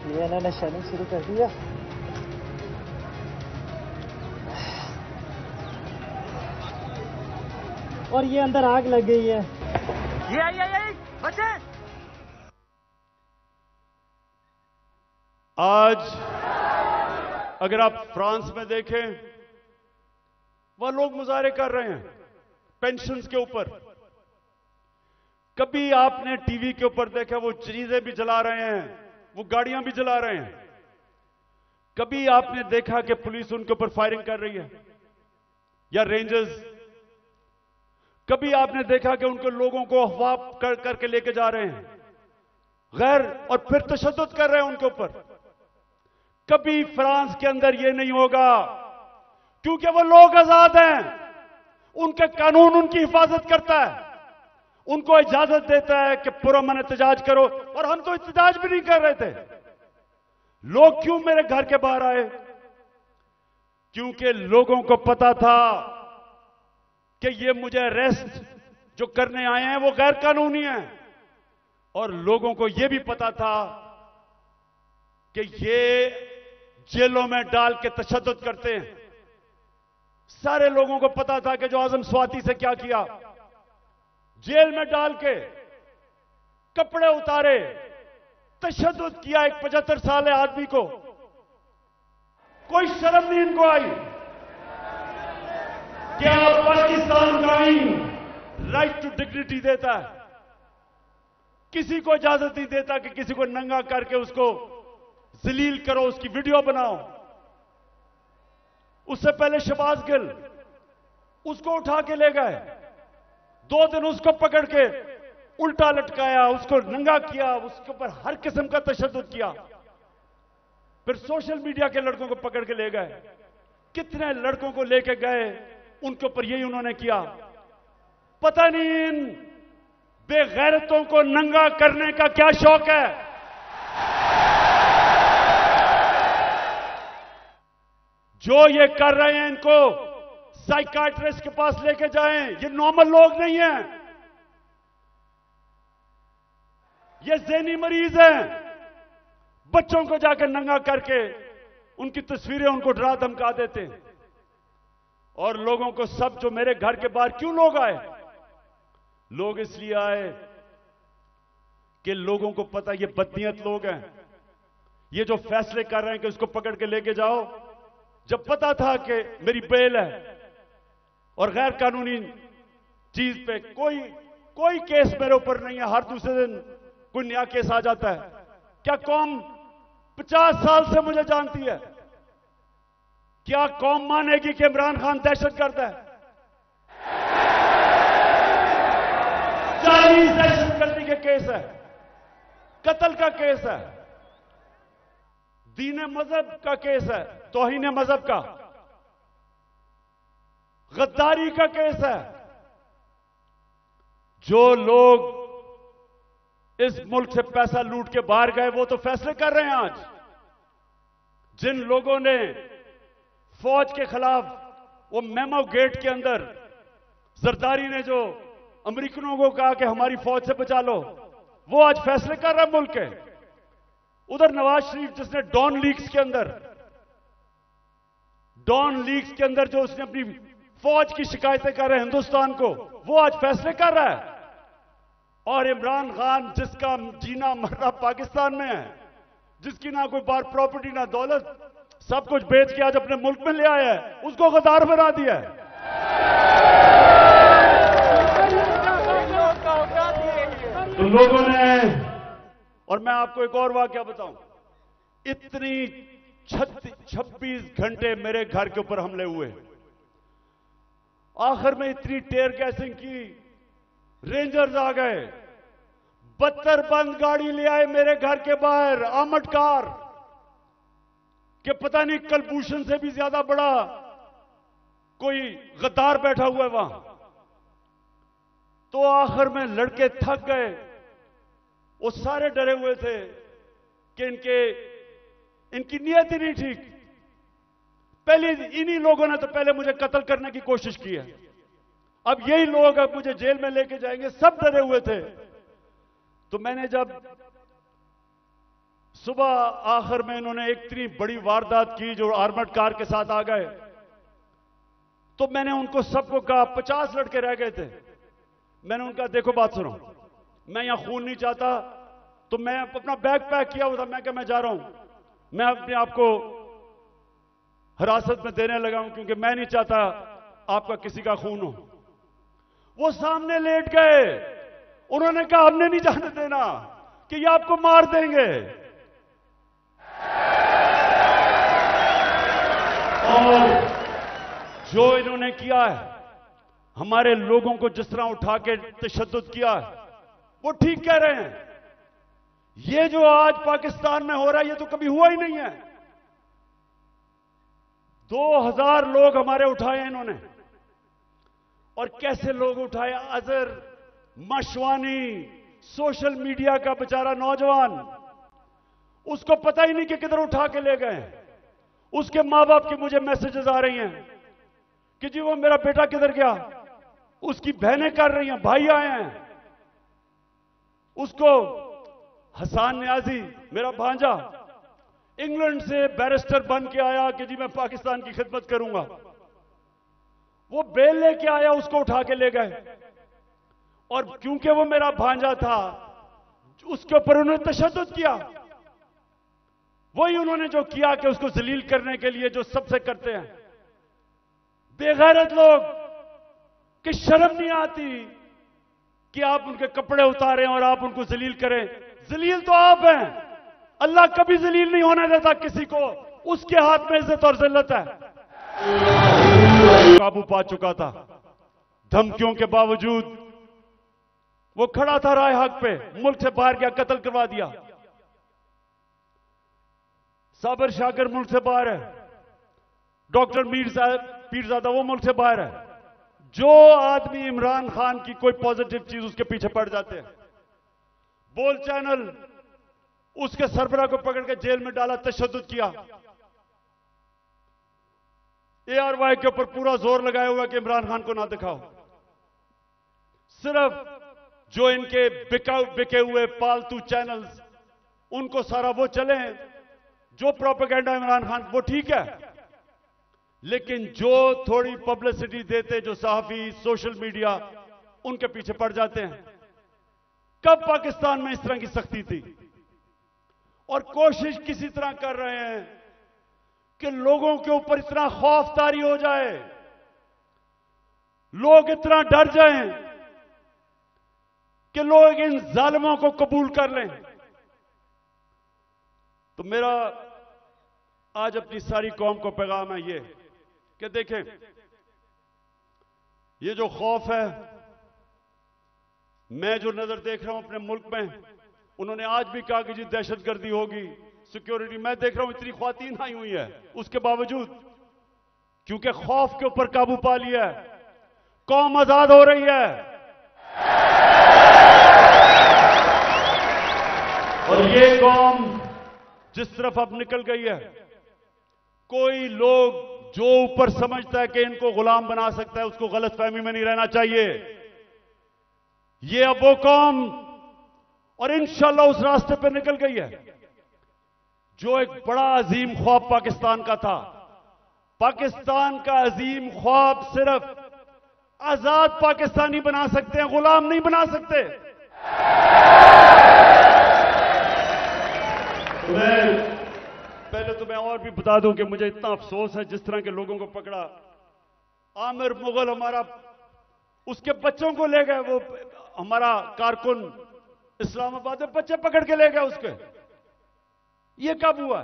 ये इन्होंने शेलिंग शुरू कर दिया। और ये अंदर आग लग गई है। ये बचे। आज अगर आप फ्रांस में देखें, वह लोग मुजाहरे कर रहे हैं पेंशन्स के ऊपर। कभी आपने टीवी के ऊपर देखा वो चीजें भी जला रहे हैं, वो गाड़ियां भी जला रहे हैं। कभी आपने देखा कि पुलिस उनके ऊपर फायरिंग कर रही है या रेंजर्स? कभी आपने देखा कि उनको लोगों को अगवा करके लेके जा रहे हैं गैर, और फिर तशद्दुद कर रहे हैं उनके ऊपर? कभी फ्रांस के अंदर यह नहीं होगा, क्योंकि वो लोग आजाद हैं। उनके कानून उनकी हिफाजत करता है, उनको इजाजत देता है कि पुरअमन एहतजाज करो। और हम तो एहतजाज भी नहीं कर रहे थे। लोग क्यों मेरे घर के बाहर आए? क्योंकि लोगों को पता था कि ये मुझे अरेस्ट जो करने आए हैं वो गैर कानूनी है। और लोगों को यह भी पता था कि ये जेलों में डाल के तशद्दुद करते हैं। सारे लोगों को पता था कि जो आजम स्वाति से क्या किया, जेल में डाल के कपड़े उतारे, तशद्दुद किया एक 75 साल आदमी को। कोई शर्म नहीं इनको आई। क्या पाकिस्तान का आईन राइट टू डिग्निटी देता है? किसी को इजाजत नहीं देता कि किसी को नंगा करके उसको जलील करो, उसकी वीडियो बनाओ। उससे पहले शहबाज गिल, उसको उठा के ले गए। 2 दिन उसको पकड़ के उल्टा लटकाया, उसको नंगा किया, उसके ऊपर हर किस्म का तशद्दुद किया। फिर सोशल मीडिया के लड़कों को पकड़ के ले गए। कितने लड़कों को लेके गए, उनके ऊपर यही उन्होंने किया। पता नहीं इन बेगैरतों को नंगा करने का क्या शौक है। जो ये कर रहे हैं इनको साइकाट्रिस्ट के पास लेके जाएं। ये नॉर्मल लोग नहीं हैं, ये ज़हनी मरीज हैं। बच्चों को जाकर नंगा करके उनकी तस्वीरें उनको डरा धमका देते हैं। और लोगों को सब जो मेरे घर के बाहर क्यों लोग आए, लोग इसलिए आए कि लोगों को पता ये बदनीयत लोग हैं, ये जो फैसले कर रहे हैं कि उसको पकड़ के लेके जाओ, जब पता था कि मेरी बेल है और गैर कानूनी चीज पे कोई केस मेरे ऊपर नहीं है, हर दूसरे दिन कोई नया केस आ जाता है। क्या कौम 50 साल से मुझे जानती है? क्या कौम मानेगी कि इमरान खान दहशतगर्द है? 40 दहशतगर्दी के केस है, कत्ल का केस है, दीन मजहब का केस है, तौहीन मजहब का, गद्दारी का केस है। जो लोग इस मुल्क से पैसा लूट के बाहर गए वो तो फैसले कर रहे हैं आज। जिन लोगों ने फौज के खिलाफ वो मेमो गेट के अंदर जरदारी ने जो अमेरिकनों को कहा कि हमारी फौज से बचा लो, वो आज फैसले कर रहा है मुल्क के। उधर नवाज शरीफ जिसने डॉन लीग्स के अंदर जो उसने अपनी फौज की शिकायतें कर रहे हैं हिंदुस्तान को, वो आज फैसले कर रहा है। और इमरान खान जिसका जीना मरना पाकिस्तान में है, जिसकी ना कोई बार प्रॉपर्टी ना दौलत, सब कुछ बेच के आज अपने मुल्क में ले आया है, उसको गद्दार बना दिया है। तो लोगों ने, और मैं आपको एक और वाकया बताऊं, इतनी 26 घंटे मेरे घर के ऊपर हमले हुए, आखिर में इतनी टेयर गैसिंग की, रेंजर्स आ गए, 72 बंद गाड़ी ले आए मेरे घर के बाहर, आर्मड कार के, पता नहीं कलभूषण से भी ज्यादा बड़ा कोई गद्दार बैठा हुआ है वहां। तो आखिर में लड़के थक गए, वो सारे डरे हुए थे कि इनकी नीयत ही नहीं ठीक। पहले इन्हीं लोगों ने तो पहले मुझे कत्ल करने की कोशिश की है, अब यही लोग अब मुझे जेल में लेके जाएंगे, सब डरे हुए थे। तो मैंने जब सुबह आखिर में इन्होंने एक इतनी बड़ी वारदात की जो आर्मर्ड कार के साथ आ गए, तो मैंने उनको सबको कहा, 50 लड़के रह गए थे, मैंने उनका देखो बात सुनो, मैं यहां खून नहीं चाहता, तो मैं अपना बैग पैक किया हुआ था, मैं क्या मैं जा रहा हूं, मैं अपने आप को हिरासत में देने लगा हूं क्योंकि मैं नहीं चाहता आपका किसी का खून हो। वो सामने लेट गए, उन्होंने कहा हमने नहीं जाने देना कि ये आपको मार देंगे। और जो इन्होंने किया है, हमारे लोगों को जिस तरह उठा के तशद्दुद किया है, वो ठीक कह रहे हैं। ये जो आज पाकिस्तान में हो रहा है ये तो कभी हुआ ही नहीं है। 2000 लोग हमारे उठाए इन्होंने, और कैसे लोग उठाए, अजहर मशवानी, सोशल मीडिया का बेचारा नौजवान, उसको पता ही नहीं कि किधर उठा के ले गए। उसके मां बाप की मुझे मैसेजेस आ रही हैं कि जी वो मेरा बेटा किधर गया, उसकी बहनें कर रही हैं, भाई आए हैं। उसको हसान न्याजी, मेरा भांजा, इंग्लैंड से बैरिस्टर बन के आया कि जी मैं पाकिस्तान की खिदमत करूंगा, वो बेल लेके आया, उसको उठा के ले गए। और क्योंकि वो मेरा भांजा था, उसके ऊपर उन्होंने तशद्दुद किया। वही उन्होंने जो किया कि उसको जलील करने के लिए जो सबसे करते हैं बेगैरत लोग, कि शर्म नहीं आती कि आप उनके कपड़े उतारें और आप उनको जलील करें। जलील तो आप हैं, अल्लाह कभी जलील नहीं होने देता किसी को, उसके हाथ में इज्जत और जिल्लत है। काबू पा चुका था, धमकियों के बावजूद वो खड़ा था राय हक पे, मुल्क से बाहर गया, कत्ल करवा दिया। साबिर शाकिर मुल्क से बाहर है, डॉक्टर पीरजादा वो मुल्क से बाहर है। जो आदमी इमरान खान की कोई पॉजिटिव चीज उसके पीछे पड़ जाते हैं। बोल चैनल, उसके सरबराह को पकड़ के जेल में डाला, तशद्दुद किया। ARY के ऊपर पूरा जोर लगाया हुआ कि इमरान खान को ना दिखाओ। सिर्फ जो इनके बिके हुए पालतू चैनल्स, उनको सारा वो चले, जो प्रोपेगेंडा इमरान खान, वो ठीक है। लेकिन जो थोड़ी पब्लिसिटी देते जो सहाफी, सोशल मीडिया, उनके पीछे पड़ जाते हैं। कब पाकिस्तान में इस तरह की सख्ती थी? और कोशिश किसी तरह कर रहे हैं कि लोगों के ऊपर इतना खौफ तारी हो जाए, लोग इतना डर जाएं कि लोग इन जालिमों को कबूल कर लें। तो मेरा आज अपनी सारी कौम को पैगाम है ये कि देखें, ये जो खौफ है, मैं जो नजर देख रहा हूं अपने मुल्क में, उन्होंने आज भी कहा कि जी दहशतगर्दी होगी, सिक्योरिटी, मैं देख रहा हूं इतनी ख्वातीन आई हुई है, उसके बावजूद क्योंकि खौफ के ऊपर काबू पा लिया है, कौम आजाद हो रही है। और ये कौम जिस तरफ अब निकल गई है, कोई लोग जो ऊपर समझता है कि इनको गुलाम बना सकता है, उसको गलतफहमी में नहीं रहना चाहिए। ये अब वो कौम और इंशाअल्लाह उस रास्ते पर निकल गई है जो एक बड़ा अजीम ख्वाब पाकिस्तान का था। पाकिस्तान का अजीम ख्वाब सिर्फ आजाद पाकिस्तानी बना सकते हैं, गुलाम नहीं बना सकते। पहले तो मैं और भी बता दूं कि मुझे इतना अफसोस है जिस तरह के लोगों को पकड़ा। आमिर मुगल हमारा, उसके बच्चों को ले गए, वो हमारा कारकुन इस्लामाबाद में बच्चे पकड़ के ले गए उसके। ये कब हुआ?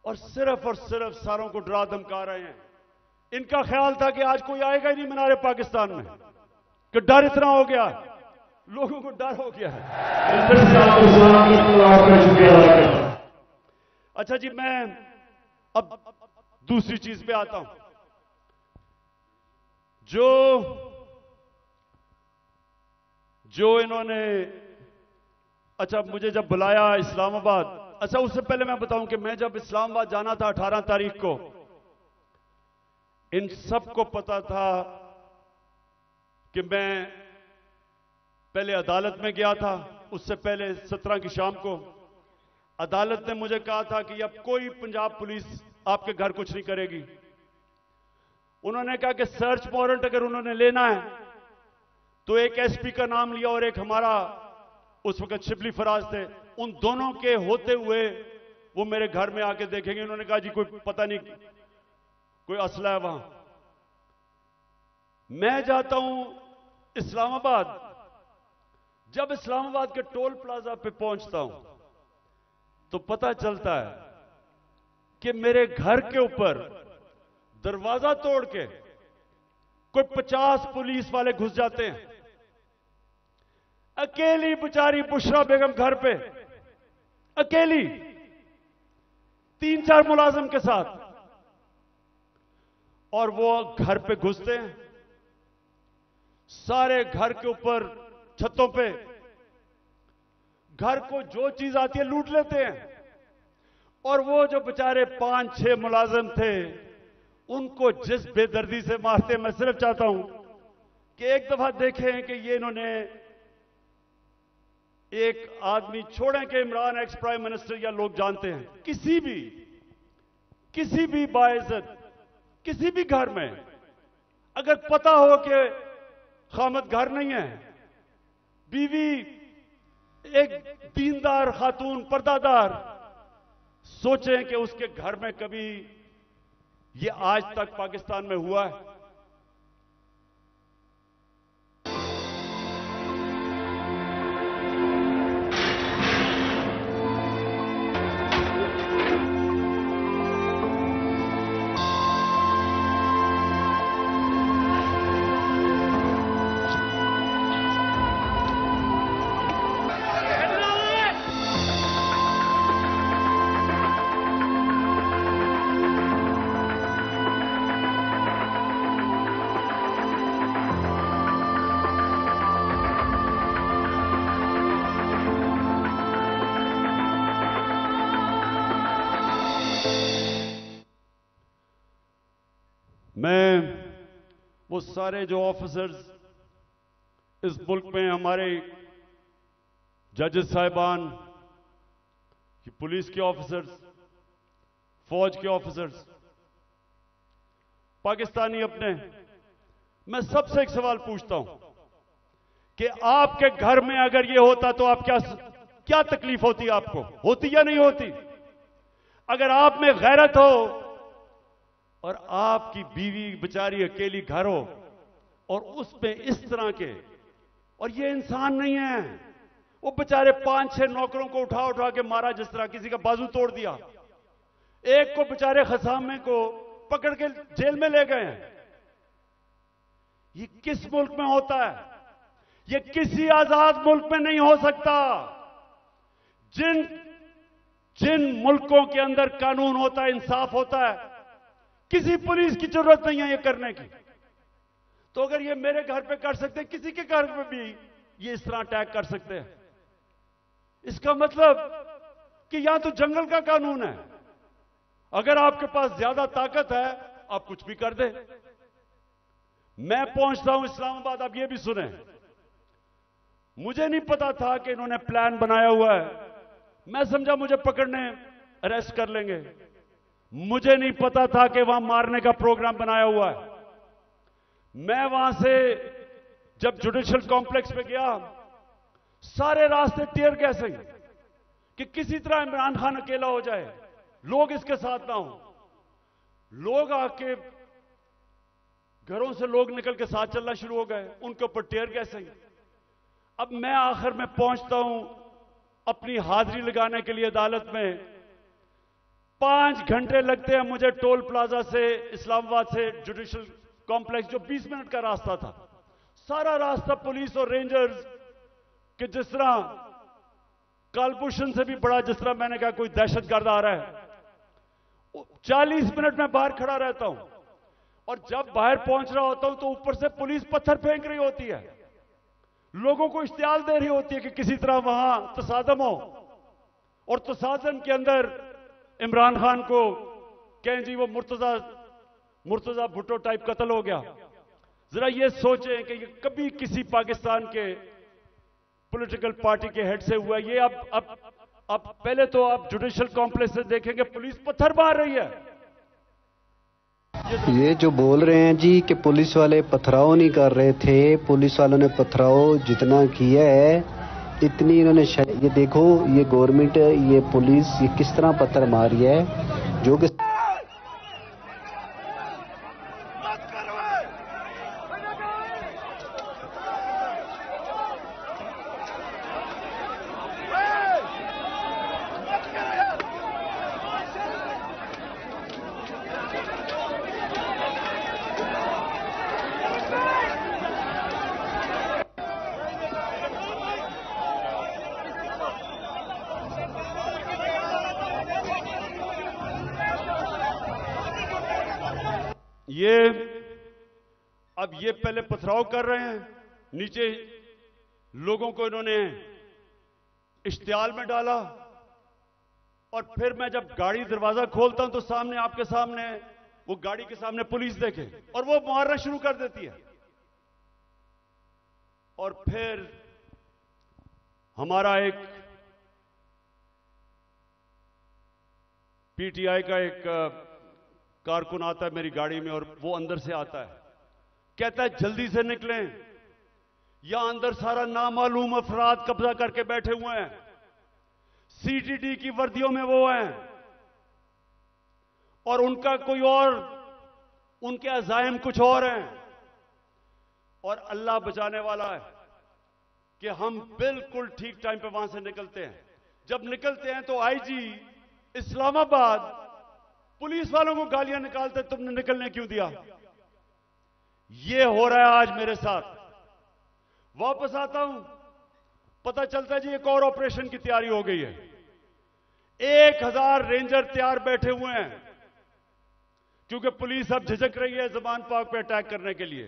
और सिर्फ सारों को डरा धमका रहे हैं। इनका ख्याल था कि आज कोई आएगा ही नहीं मीनारे पाकिस्तान में, कि डर इतना हो गया, लोगों को डर हो गया है। अच्छा जी, मैं अब दूसरी चीज पे आता हूं। जो इन्होंने, अच्छा मुझे जब बुलाया इस्लामाबाद, अच्छा उससे पहले मैं बताऊं कि मैं जब इस्लामाबाद जाना था 18 तारीख को, इन सबको पता था कि मैं पहले अदालत में गया था। उससे पहले 17 की शाम को अदालत ने मुझे कहा था कि अब कोई पंजाब पुलिस आपके घर कुछ नहीं करेगी। उन्होंने कहा कि सर्च वारंट अगर उन्होंने लेना है तो एक एसपी का नाम लिया और एक हमारा उस वक्त शिबली फराज थे, उन दोनों के होते हुए वो मेरे घर में आके देखेंगे। उन्होंने कहा जी कोई पता नहीं, कोई असला है वहां। मैं जाता हूं इस्लामाबाद, जब इस्लामाबाद के टोल प्लाजा पे पहुंचता हूं तो पता चलता है कि मेरे घर के ऊपर दरवाजा तोड़ के कोई 50 पुलिस वाले घुस जाते हैं। अकेली बेचारी बुशरा बेगम घर पे, अकेली 3-4 मुलाजिम के साथ, और वो घर पे घुसते हैं, सारे घर के ऊपर छतों पे घर को जो चीज आती है लूट लेते हैं। और वो जो बेचारे 5-6 मुलाजिम थे उनको जिस बेदर्दी से मारते, मैं सिर्फ चाहता हूं कि एक दफा देखें कि ये इन्होंने एक आदमी छोड़ें कि इमरान एक्स प्राइम मिनिस्टर या लोग जानते हैं, किसी भी बाइज्जत किसी भी घर में अगर पता हो कि खामद घर नहीं है, बीवी एक दीनदार खातून पर्दादार, सोचें कि उसके घर में कभी ये आज तक पाकिस्तान में हुआ है? मैं वो सारे जो ऑफिसर्स इस मुल्क में, हमारे जजेस साहिबान, पुलिस के ऑफिसर्स, फौज के ऑफिसर्स, पाकिस्तानी अपने, मैं सबसे एक सवाल पूछता हूं कि आपके घर में अगर यह होता तो आप क्या तकलीफ होती आपको? होती या नहीं होती? अगर आप में गैरत हो और आपकी बीवी बेचारी अकेली घर हो और उसमें इस तरह के, और ये इंसान नहीं है, वो बेचारे 5-6 नौकरों को उठा उठा के मारा, जिस तरह किसी का बाजू तोड़ दिया, एक को बेचारे खसामे को पकड़ के जेल में ले गए हैं। ये किस मुल्क में होता है? ये किसी आजाद मुल्क में नहीं हो सकता। जिन मुल्कों के अंदर कानून होता है, इंसाफ होता है, किसी पुलिस की जरूरत नहीं है ये करने की। तो अगर ये मेरे घर पे कर सकते हैं, किसी के घर पे भी ये इस तरह अटैक कर सकते हैं। इसका मतलब कि यहां तो जंगल का कानून है, अगर आपके पास ज्यादा ताकत है आप कुछ भी कर दें। मैं पहुंचता हूं इस्लामाबाद, आप ये भी सुने, मुझे नहीं पता था कि इन्होंने प्लान बनाया हुआ है। मैं समझा मुझे पकड़ने अरेस्ट कर लेंगे, मुझे नहीं पता था कि वहां मारने का प्रोग्राम बनाया हुआ है। मैं वहां से जब जुडिशियल कॉम्प्लेक्स पे गया, सारे रास्ते टीयर गैसिंग कि किसी तरह इमरान खान अकेला हो जाए, लोग इसके साथ ना हो। लोग आके घरों से लोग निकल के साथ चलना शुरू हो गए, उनके ऊपर टीयर गैसिंग। अब मैं आखिर में पहुंचता हूं अपनी हाजिरी लगाने के लिए अदालत में। 5 घंटे लगते हैं मुझे टोल प्लाजा से इस्लामाबाद से जुडिशियल कॉम्प्लेक्स, जो 20 मिनट का रास्ता था। सारा रास्ता पुलिस और रेंजर्स के, जिस तरह कालभूषण से भी बड़ा, जिस तरह मैंने कहा कोई दहशतगर्द आ रहा है। 40 मिनट में बाहर खड़ा रहता हूं और जब बाहर पहुंच रहा होता हूं तो ऊपर से पुलिस पत्थर फेंक रही होती है, लोगों को इश्तियाल दे रही होती है कि किसी तरह वहां तसादम हो, और तसादम के अंदर इमरान खान को कहें जी वो मुर्तजा भुट्टो टाइप कत्ल हो गया। जरा ये सोचें कि ये कभी किसी पाकिस्तान के पॉलिटिकल पार्टी के हेड से हुआ। ये अब पहले तो आप जुडिशियल कॉम्प्लेक्स से देखेंगे पुलिस पत्थर मार रही है। ये जो बोल रहे हैं जी कि पुलिस वाले पथराव नहीं कर रहे थे, पुलिस वालों ने पथराव जितना किया है इतनी इन्होंने ये देखो, ये गवर्नमेंट, ये पुलिस, ये किस तरह पत्थर मारी है, जो कि अब ये पहले पथराव कर रहे हैं, नीचे लोगों को इन्होंने इश्तियाल में डाला, और फिर मैं जब गाड़ी दरवाजा खोलता हूं तो सामने, आपके सामने, वो गाड़ी के सामने पुलिस देखे और वो मारना शुरू कर देती है। और फिर हमारा एक पीटीआई का एक कारकुन आता है मेरी गाड़ी में, और वो अंदर से आता है, कहता है जल्दी से निकलें, यहां अंदर सारा नामालूम अफराद कब्जा करके बैठे हुए हैं, सीटीडी की वर्दियों में वो हैं, और उनका कोई और, उनके अजायम कुछ और हैं, और अल्लाह बचाने वाला है कि हम बिल्कुल ठीक टाइम पे वहां से निकलते हैं। जब निकलते हैं तो आईजी इस्लामाबाद पुलिस वालों को गालियां निकालते, तुमने निकलने क्यों दिया। ये हो रहा है आज मेरे साथ। वापस आता हूं, पता चलता है जी एक और ऑपरेशन की तैयारी हो गई है। 1000 रेंजर तैयार बैठे हुए हैं, क्योंकि पुलिस अब झिझक रही है जमान पाक पे अटैक करने के लिए,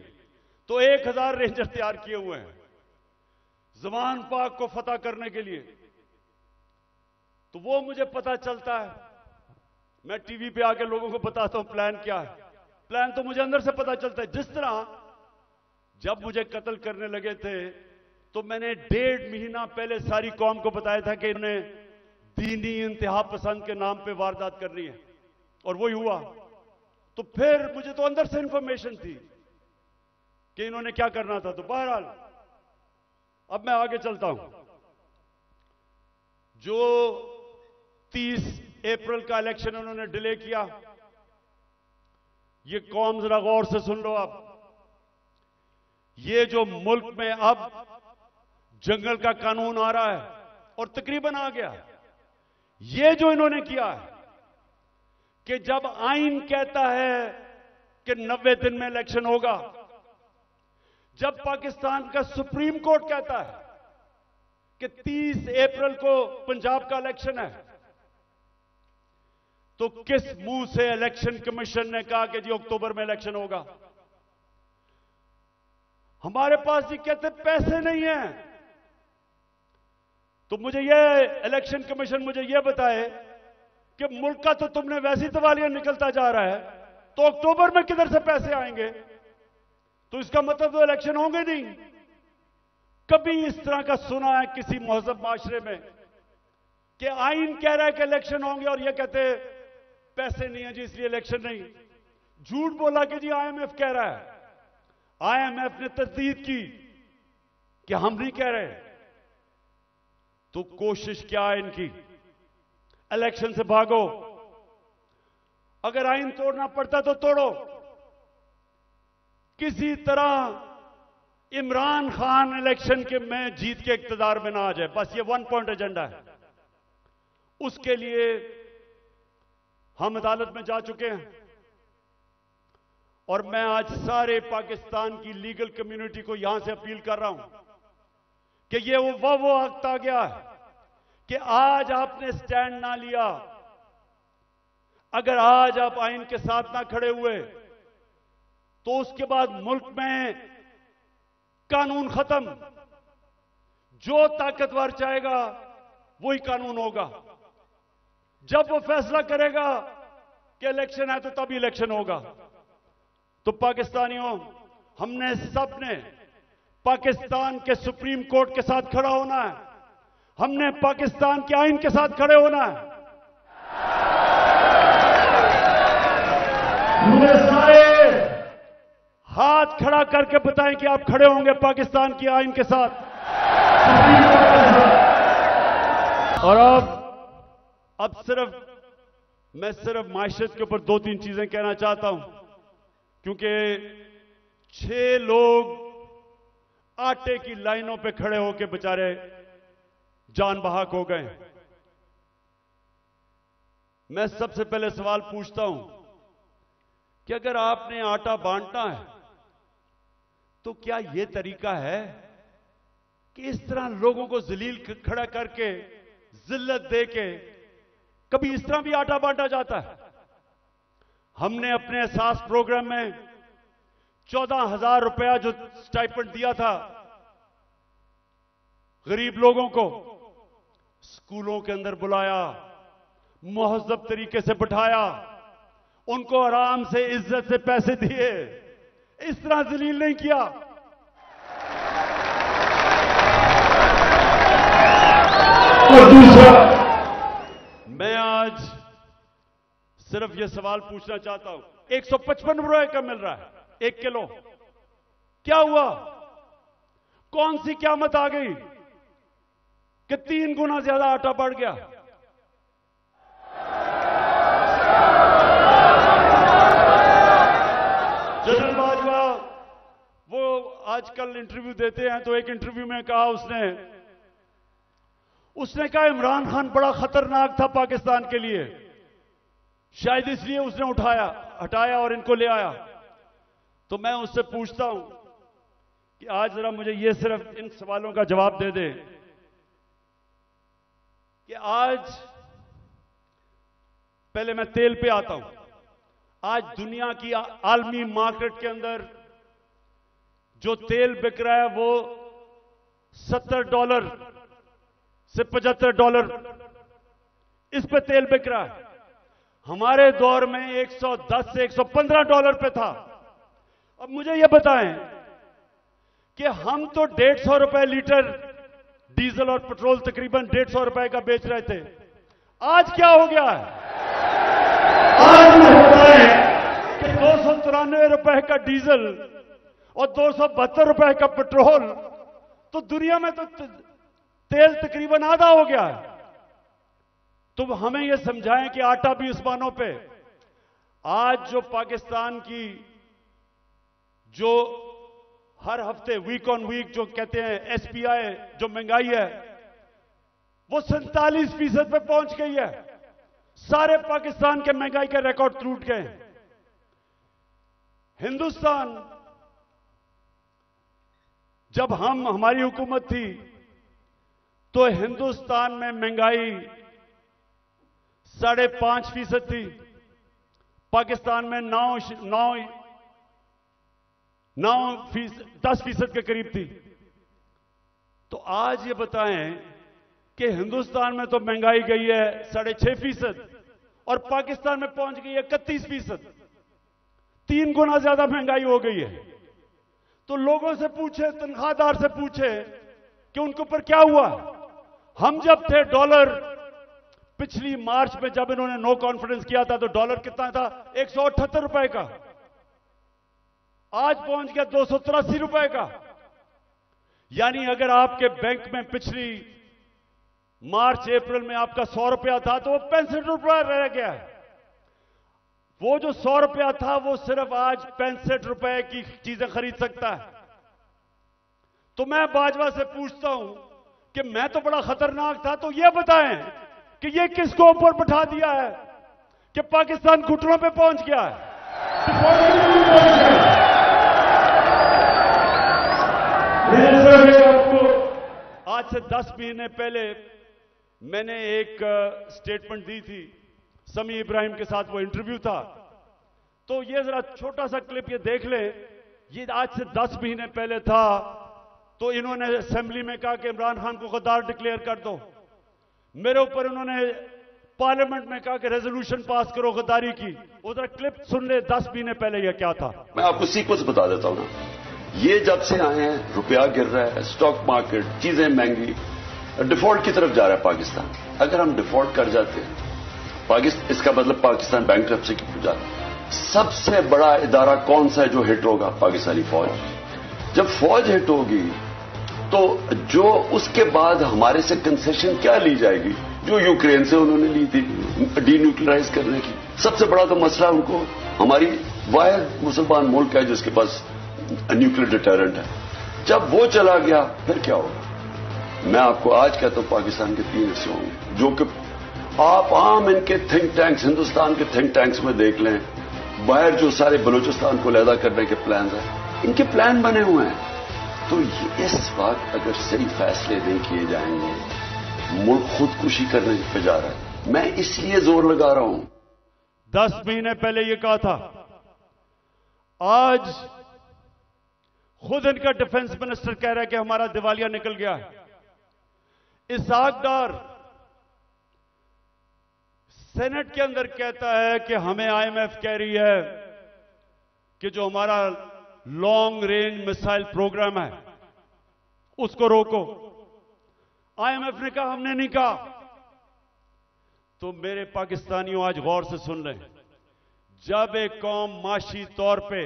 तो 1000 रेंजर तैयार किए हुए हैं जमान पाक को फतह करने के लिए। तो वो मुझे पता चलता है, मैं टीवी पे आके लोगों को बताता हूं प्लान क्या है। प्लान तो मुझे अंदर से पता चलता है। जिस तरह जब मुझे कत्ल करने लगे थे तो मैंने 1.5 महीना पहले सारी कौम को बताया था कि इन्हें दीनी इंतहा पसंद के नाम पे वारदात करनी है, और वही हुआ। तो फिर मुझे तो अंदर से इंफॉर्मेशन थी कि इन्होंने क्या करना था। तो बहरहाल अब मैं आगे चलता हूं। जो 30 अप्रैल का इलेक्शन उन्होंने डिले किया, ये कौम जरा गौर से सुन लो। अब ये जो मुल्क में अब जंगल का कानून आ रहा है और तकरीबन आ गया, ये जो इन्होंने किया है कि जब आइन कहता है कि 90 दिन में इलेक्शन होगा, जब पाकिस्तान का सुप्रीम कोर्ट कहता है कि 30 अप्रैल को पंजाब का इलेक्शन है, तो किस मुंह से इलेक्शन कमीशन ने कहा कि जी अक्टूबर में इलेक्शन होगा। हमारे पास जी कहते पैसे नहीं है। तो मुझे यह इलेक्शन कमीशन मुझे यह बताए कि मुल्क का तो तुमने वैसी तवालियां निकलता जा रहा है, तो अक्टूबर में किधर से पैसे आएंगे? तो इसका मतलब तो इलेक्शन होंगे नहीं। कभी इस तरह का सुना है किसी महजब माशरे में कि आइन कह रहा है कि इलेक्शन होंगे और यह कहते पैसे नहीं है जी इसलिए इलेक्शन नहीं। झूठ बोला कि जी आईएमएफ कह रहा है। आईएमएफ ने तस्दीक की कि हम नहीं कह रहे। तो कोशिश क्या है इनकी? इलेक्शन से भागो। अगर आइन तोड़ना पड़ता तो तोड़ो। किसी तरह इमरान खान इलेक्शन के में जीत के इक्तदार में ना आ जाए, बस ये 1 पॉइंट एजेंडा है। उसके लिए हम अदालत में जा चुके हैं और मैं आज सारे पाकिस्तान की लीगल कम्युनिटी को यहां से अपील कर रहा हूं कि ये वो वक्त आ गया है कि आज आपने स्टैंड ना लिया, अगर आज आप आइन के साथ ना खड़े हुए, तो उसके बाद मुल्क में कानून खत्म। जो ताकतवर चाहेगा वही कानून होगा। जब वो फैसला करेगा कि इलेक्शन है तो तभी इलेक्शन होगा। तो पाकिस्तानियों, हमने सबने पाकिस्तान के सुप्रीम कोर्ट के साथ खड़ा होना है। हमने पाकिस्तान के आइन के साथ खड़े होना है। मुझे सारे हाथ खड़ा करके बताएं कि आप खड़े होंगे पाकिस्तान के आइन के साथ, सुप्रीम कोर्ट के साथ। और अब मैं सिर्फ माशरत के ऊपर 2-3 चीजें कहना चाहता हूं, क्योंकि 6 लोग आटे की लाइनों पे खड़े होकर बेचारे जान बहाक हो गए। मैं सबसे पहले सवाल पूछता हूं कि अगर आपने आटा बांटना है तो क्या यह तरीका है कि इस तरह लोगों को जलील खड़ा करके जिल्लत देके कभी इस तरह भी आटा बांटा जाता है? हमने अपने एहसास प्रोग्राम में 14,000 रुपया जो स्टाइपेंड दिया था गरीब लोगों को, स्कूलों के अंदर बुलाया, मुहज़्ज़ब तरीके से बिठाया, उनको आराम से इज्जत से पैसे दिए, इस तरह जलील नहीं किया। और दूसरा, मैं आज सिर्फ यह सवाल पूछना चाहता हूं, 155 रुपए का मिल रहा है 1 किलो। क्या हुआ? कौन सी क़यामत आ गई कि 3 गुना ज्यादा आटा बढ़ गया? जनरल बाजवा वो आजकल इंटरव्यू देते हैं, तो एक इंटरव्यू में कहा उसने कहा इमरान खान बड़ा खतरनाक था पाकिस्तान के लिए, शायद इसलिए उसने हटाया और इनको ले आया। तो मैं उससे पूछता हूं कि आज जरा मुझे ये सिर्फ इन सवालों का जवाब दे दे कि आज, पहले मैं तेल पे आता हूं, आज दुनिया की आलमी मार्केट के अंदर जो तेल बिक रहा है वो $70 से $75 इस पे तेल बिक रहा है। हमारे दौर में $110 से $115 पे था। अब मुझे यह बताएं कि हम तो 150 रुपए लीटर डीजल और पेट्रोल तकरीबन 150 रुपए का बेच रहे थे, आज क्या हो गया है? आज होता है कि 293 रुपए का डीजल और 272 रुपए का पेट्रोल, तो दुनिया में तो तेल तकरीबन आधा हो गया है। तो हमें यह समझाएं कि आटा भी उस्मानों पे। आज जो पाकिस्तान की जो हर हफ्ते वीक ऑन वीक जो कहते हैं एसपीआई जो महंगाई है वो 47% पे पहुंच गई है। सारे पाकिस्तान के महंगाई के रिकॉर्ड टूट गए। हिंदुस्तान, जब हमारी हुकूमत थी तो हिंदुस्तान में महंगाई 5.5% थी, पाकिस्तान में 10% के करीब थी। तो आज ये बताएं कि हिंदुस्तान में तो महंगाई गई है 6.5% और पाकिस्तान में पहुंच गई है 31%। 3 गुना ज्यादा महंगाई हो गई है। तो लोगों से पूछे, तनख्वाहदार से पूछे कि उनके ऊपर क्या हुआ। हम जब थे डॉलर, पिछली मार्च में जब इन्होंने नो कॉन्फिडेंस किया था तो डॉलर कितना था? 178 रुपए का। आज पहुंच गया 283 रुपए का। यानी अगर आपके बैंक में पिछली मार्च अप्रैल में आपका 100 रुपया था तो वो 65 रुपया रह गया है। वो जो 100 रुपया था वो सिर्फ आज 65 रुपए की चीजें खरीद सकता है। तो मैं बाजवा से पूछता हूं कि मैं तो बड़ा खतरनाक था, तो ये बताएं कि ये किसको ऊपर बैठा दिया है कि पाकिस्तान घुटनों पे पहुंच गया है। आपको आज से 10 महीने पहले मैंने एक स्टेटमेंट दी थी, समी इब्राहिम के साथ वो इंटरव्यू था। तो ये जरा छोटा सा क्लिप ये देख ले। ये आज से 10 महीने पहले था। तो इन्होंने असेंबली में कहा कि इमरान खान को गद्दार डिक्लेयर कर दो। मेरे ऊपर इन्होंने पार्लियामेंट में कहा कि रेजोल्यूशन पास करो गद्दारी की। उधर क्लिप सुन ले 10 महीने पहले यह क्या था। मैं आपको सीक्वेंस बता देता हूं ना। ये जब से आए हैं रुपया गिर रहा है, स्टॉक मार्केट, चीजें महंगी, डिफॉल्ट की तरफ जा रहा है पाकिस्तान। अगर हम डिफॉल्ट कर जाते हैं इसका मतलब पाकिस्तान बैंकरप्सी की तरफ जाता है। सबसे बड़ा इदारा कौन सा है जो हिट होगा? पाकिस्तानी फौज। जब फौज हिट होगी तो जो उसके बाद हमारे से कंसेशन क्या ली जाएगी? जो यूक्रेन से उन्होंने ली थी डीन्यूक्लियराइज करने की। सबसे बड़ा तो मसला उनको हमारी वाहिद मुसलमान मुल्क है जिसके पास न्यूक्लियर डिटरेंट है। जब वो चला गया फिर क्या होगा? मैं आपको आज कहता हूं पाकिस्तान के 3 हिस्से होंगे जो कि आप आम इनके थिंक टैंक्स, हिंदुस्तान के थिंक टैंक्स में देख लें। बाहर जो सारे बलूचिस्तान को लहदा करने के प्लान हैं, इनके प्लान बने हुए हैं। तो इस वक्त अगर सही फैसले नहीं किए जाएंगे मुल्क खुदकुशी करने पे जा रहा है। मैं इसलिए जोर लगा रहा हूं। 10 महीने पहले ये कहा था। आज खुद इनका डिफेंस मिनिस्टर कह रहा है कि हमारा दिवालिया निकल गया है। इसहाक डार सेनेट के अंदर कहता है कि हमें आईएमएफ कह रही है कि जो हमारा लॉन्ग रेंज मिसाइल प्रोग्राम है उसको रोको। आईएमएफ ने कहा, हमने नहीं कहा। तो मेरे पाकिस्तानियों आज गौर से सुन लें। जब एक कौम माशी तौर पे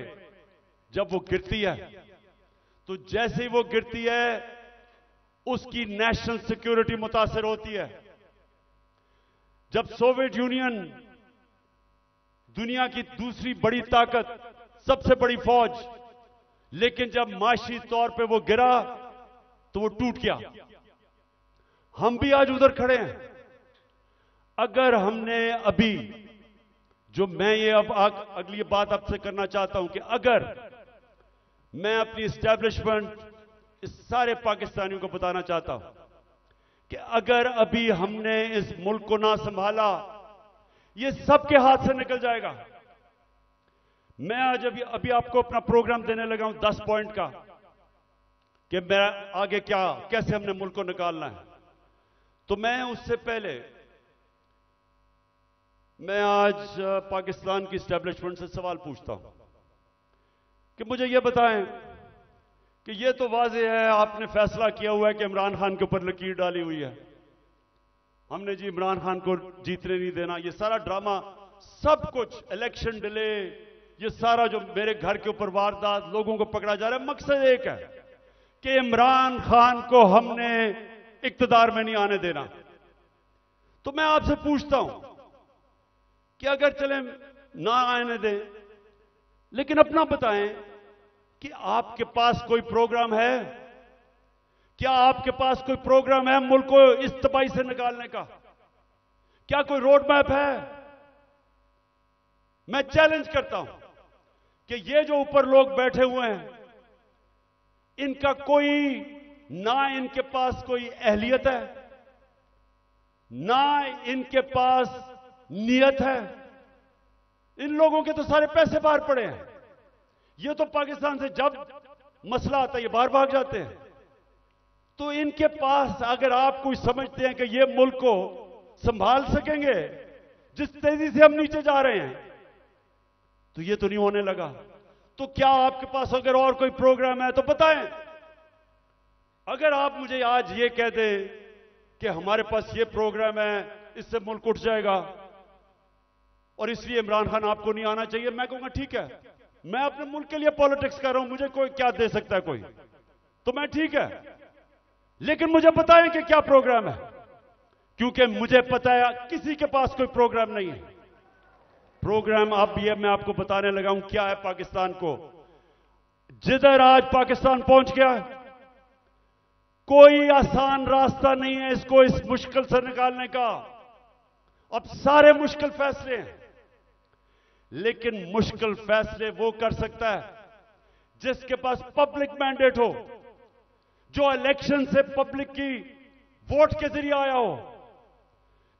जब वो गिरती है तो जैसे ही वो गिरती है उसकी नेशनल सिक्योरिटी मुतासर होती है। जब सोवियत यूनियन दुनिया की दूसरी बड़ी ताकत, सबसे बड़ी फौज, लेकिन जब माशी तौर पे वो गिरा तो वो टूट गया। हम भी आज उधर खड़े हैं। अगर हमने अभी जो मैं ये अब अगली बात आपसे करना चाहता हूं कि अगर मैं अपनी एस्टैब्लिशमेंट इस सारे पाकिस्तानियों को बताना चाहता हूं कि अगर अभी हमने इस मुल्क को ना संभाला ये सबके हाथ से निकल जाएगा। मैं आज अभी आपको अपना प्रोग्राम देने लगा हूं 10 पॉइंट का कि मैं आगे कैसे हमने मुल्क को निकालना है। तो मैं उससे पहले मैं आज पाकिस्तान की एस्टैब्लिशमेंट से सवाल पूछता हूं कि मुझे यह बताएं कि यह तो वाज़ेह है आपने फैसला किया हुआ है कि इमरान खान के ऊपर लकीर डाली हुई है। हमने जी इमरान खान को जीतने नहीं देना, ये सारा ड्रामा, सब कुछ, इलेक्शन डिले, ये सारा जो मेरे घर के ऊपर वारदात, लोगों को पकड़ा जा रहा है, मकसद एक है कि इमरान खान को हमने इक्तदार में नहीं आने देना। तो मैं आपसे पूछता हूं कि अगर चले ना आने दें, लेकिन अपना बताएं कि आपके पास कोई प्रोग्राम है? क्या आपके पास कोई प्रोग्राम है मुल्क को इस तबाही से निकालने का? क्या कोई रोड मैप है? मैं चैलेंज करता हूं कि ये जो ऊपर लोग बैठे हुए हैं, इनका कोई, ना इनके पास कोई अहलियत है, ना इनके पास नियत है। इन लोगों के तो सारे पैसे बाहर पड़े हैं। ये तो पाकिस्तान से जब मसला आता है ये बाहर भाग जाते हैं। तो इनके पास, अगर आप कोई समझते हैं कि ये मुल्क को संभाल सकेंगे जिस तेजी से हम नीचे जा रहे हैं, तो ये तो नहीं होने लगा। तो क्या आपके पास अगर और कोई प्रोग्राम है तो बताएं। अगर आप मुझे आज ये कह दें कि हमारे पास ये प्रोग्राम है, इससे मुल्क उठ जाएगा और इसलिए इमरान खान आपको नहीं आना चाहिए, मैं कहूंगा ठीक है, मैं अपने मुल्क के लिए पॉलिटिक्स कर रहा हूं, मुझे कोई क्या दे सकता है कोई, तो मैं ठीक है, लेकिन मुझे बताएं कि क्या प्रोग्राम है, क्योंकि मुझे पता है किसी के पास कोई प्रोग्राम नहीं है। प्रोग्राम अब ये मैं आपको बताने लगा हूं क्या है पाकिस्तान को। जिधर आज पाकिस्तान पहुंच गया, कोई आसान रास्ता नहीं है इसको इस मुश्किल से निकालने का। अब सारे मुश्किल फैसले हैं, लेकिन मुश्किल फैसले वो कर सकता है जिसके पास पब्लिक मैंडेट हो, जो इलेक्शन से पब्लिक की वोट के जरिए आया हो,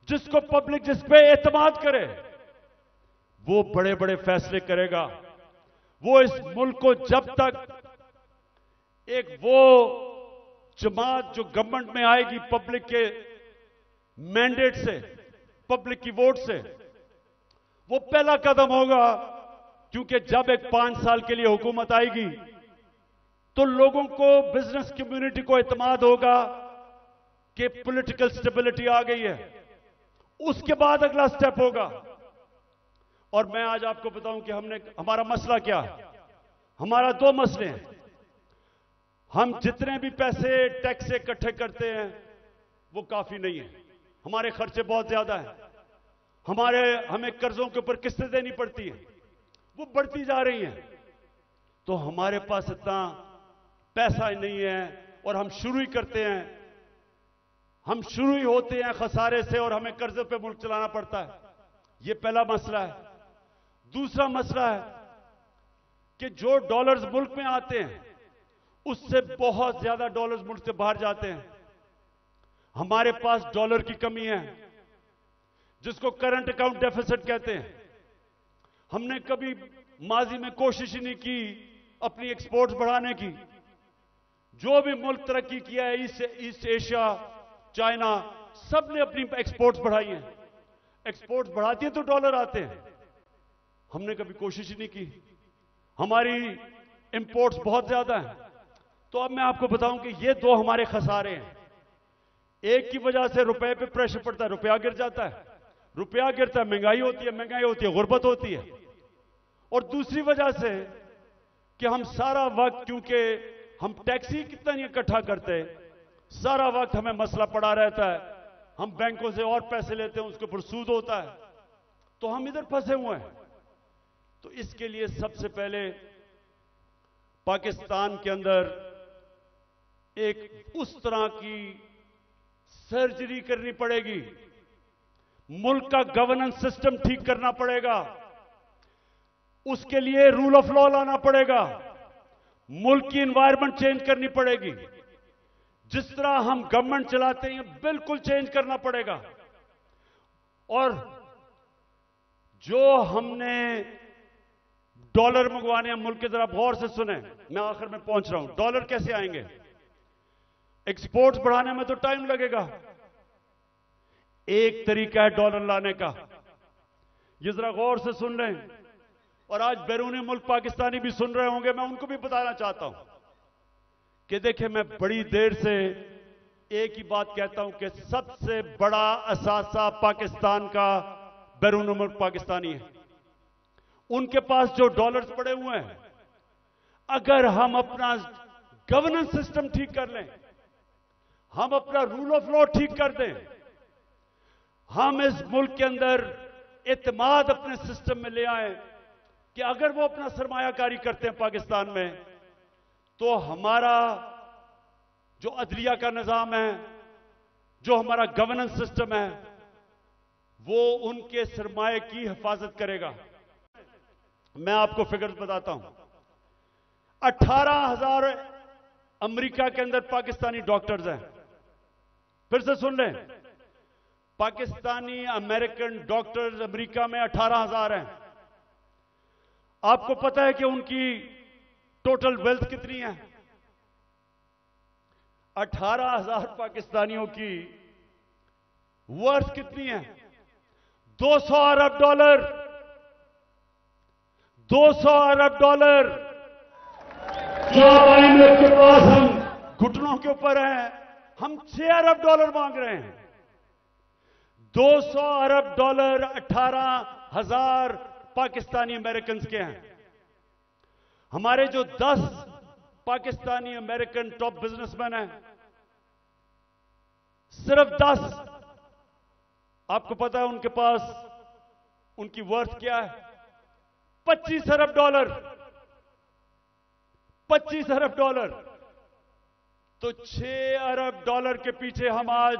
जिसको पब्लिक जिस पे एतमाद करे, वो बड़े बड़े फैसले करेगा। वो इस मुल्क को जब तक एक वो जमात जो गवर्नमेंट में आएगी पब्लिक के मैंडेट से, पब्लिक की वोट से, वो पहला कदम होगा, क्योंकि जब एक 5 साल के लिए हुकूमत आएगी तो लोगों को, बिजनेस कम्युनिटी को एतमाद होगा कि पॉलिटिकल स्टेबिलिटी आ गई है। उसके बाद अगला स्टेप होगा। और मैं आज आपको बताऊं कि हमारा मसला क्या है। हमारा 2 मसले हैं। हम जितने भी पैसे टैक्स से इकट्ठे करते हैं वो काफी नहीं है, हमारे खर्चे बहुत ज्यादा हैं, हमें कर्जों के ऊपर किस्तें देनी पड़ती हैं, वो बढ़ती जा रही हैं। तो हमारे पास इतना पैसा ही नहीं है और हम शुरू ही करते हैं, हम शुरू ही होते हैं खसारे से और हमें कर्जे पे मुल्क चलाना पड़ता है। ये पहला मसला है। दूसरा मसला है कि जो डॉलर्स मुल्क में आते हैं उससे बहुत ज्यादा डॉलर्स मुल्क से बाहर जाते हैं। हमारे पास डॉलर की कमी है, जिसको करंट अकाउंट डेफिसिट कहते हैं। हमने कभी माजी में कोशिश ही नहीं की अपनी एक्सपोर्ट्स बढ़ाने की। जो भी मुल्क तरक्की किया है, ईस्ट एशिया, चाइना, सब ने अपनी एक्सपोर्ट्स बढ़ाई हैं। एक्सपोर्ट्स बढ़ाती है तो डॉलर आते हैं। हमने कभी कोशिश ही नहीं की। हमारी इंपोर्ट्स बहुत ज्यादा हैं। तो अब मैं आपको बताऊं कि ये 2 हमारे खसारे हैं। एक की वजह से रुपए पे प्रेशर पड़ता है, रुपया गिर जाता है, रुपया गिरता है, महंगाई होती है, गुर्बत होती है। और दूसरी वजह से कि हम सारा वक्त, क्योंकि हम टैक्स ही कितना नहीं इकट्ठा करते, सारा वक्त हमें मसला पड़ा रहता है। हम बैंकों से और पैसे लेते हैं, उसके ऊपर सूद होता है, तो हम इधर फंसे हुए हैं। तो इसके लिए सबसे पहले पाकिस्तान के अंदर एक उस तरह की सर्जरी करनी पड़ेगी, मुल्क का गवर्नेंस सिस्टम ठीक करना पड़ेगा, उसके लिए रूल ऑफ लॉ लाना पड़ेगा, मुल्क की एनवायरनमेंट चेंज करनी पड़ेगी। जिस तरह हम गवर्नमेंट चलाते हैं बिल्कुल चेंज करना पड़ेगा। और जो हमने डॉलर मंगवाने हैं मुल्क के, जरा गौर से सुने, मैं आखिर में पहुंच रहा हूं। डॉलर कैसे आएंगे? एक्सपोर्ट्स बढ़ाने में तो टाइम लगेगा। एक तरीका है डॉलर लाने का, ये जरा गौर से सुन लें। और आज बैरूनी मुल्क पाकिस्तानी भी सुन रहे होंगे, मैं उनको भी बताना चाहता हूं कि देखिए, मैं बड़ी देर से एक ही बात कहता हूं कि सबसे बड़ा असासा पाकिस्तान का बैरूनी मुल्क पाकिस्तानी है। उनके पास जो डॉलर्स पड़े हुए हैं, अगर हम अपना गवर्नेंस सिस्टम ठीक कर लें, हम अपना रूल ऑफ लॉ ठीक कर दें, हम इस मुल्क के अंदर एतमाद अपने सिस्टम में ले आए कि अगर वो अपना सरमायाकारी करते हैं पाकिस्तान में, तो हमारा जो अदलिया का निजाम है, जो हमारा गवर्नेंस सिस्टम है, वो उनके सरमाए की हिफाजत करेगा। मैं आपको फिगर्स बताता हूं। 18,000 अमेरिका के अंदर पाकिस्तानी डॉक्टर्स हैं। फिर से सुन लें, पाकिस्तानी अमेरिकन डॉक्टर्स अमेरिका में 18,000 हैं। आपको पता है कि उनकी टोटल वेल्थ कितनी है? 18,000 पाकिस्तानियों की वर्थ कितनी है? 200 अरब डॉलर। 200 अरब डॉलर जो IMF के पास हम घुटनों के ऊपर हैं, हम 6 अरब डॉलर मांग रहे हैं। 200 अरब डॉलर 18,000 पाकिस्तानी अमेरिकन के हैं। हमारे जो 10 पाकिस्तानी अमेरिकन टॉप बिजनेसमैन हैं, सिर्फ 10, आपको पता है उनके पास उनकी वर्थ क्या है? 25 अरब डॉलर। 25 अरब डॉलर। तो 6 अरब डॉलर के पीछे हम आज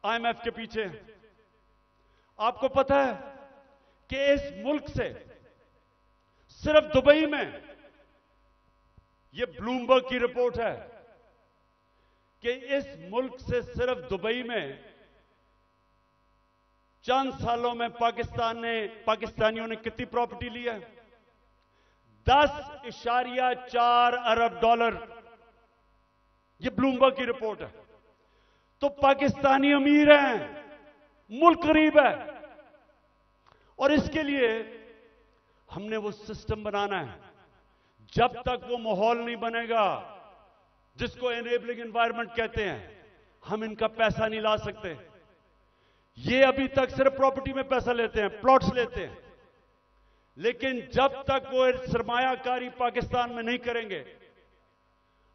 IMF के पीछे हैं। आपको पता है कि इस मुल्क से सिर्फ दुबई में, यह ब्लूमबर्ग की रिपोर्ट है कि इस मुल्क से सिर्फ दुबई में चंद सालों में पाकिस्तानियों ने कितनी प्रॉपर्टी ली है? 10.4 अरब डॉलर। यह ब्लूमबर्ग की रिपोर्ट है। तो पाकिस्तानी अमीर हैं, मुल्क गरीब है, और इसके लिए हमने वो सिस्टम बनाना है। जब तक वो माहौल नहीं बनेगा जिसको एनेबलिंग एनवायरनमेंट कहते हैं, हम इनका पैसा नहीं ला सकते। ये अभी तक सिर्फ प्रॉपर्टी में पैसा लेते हैं, प्लॉट्स लेते हैं, लेकिन जब तक वो सरमायाकारी पाकिस्तान में नहीं करेंगे,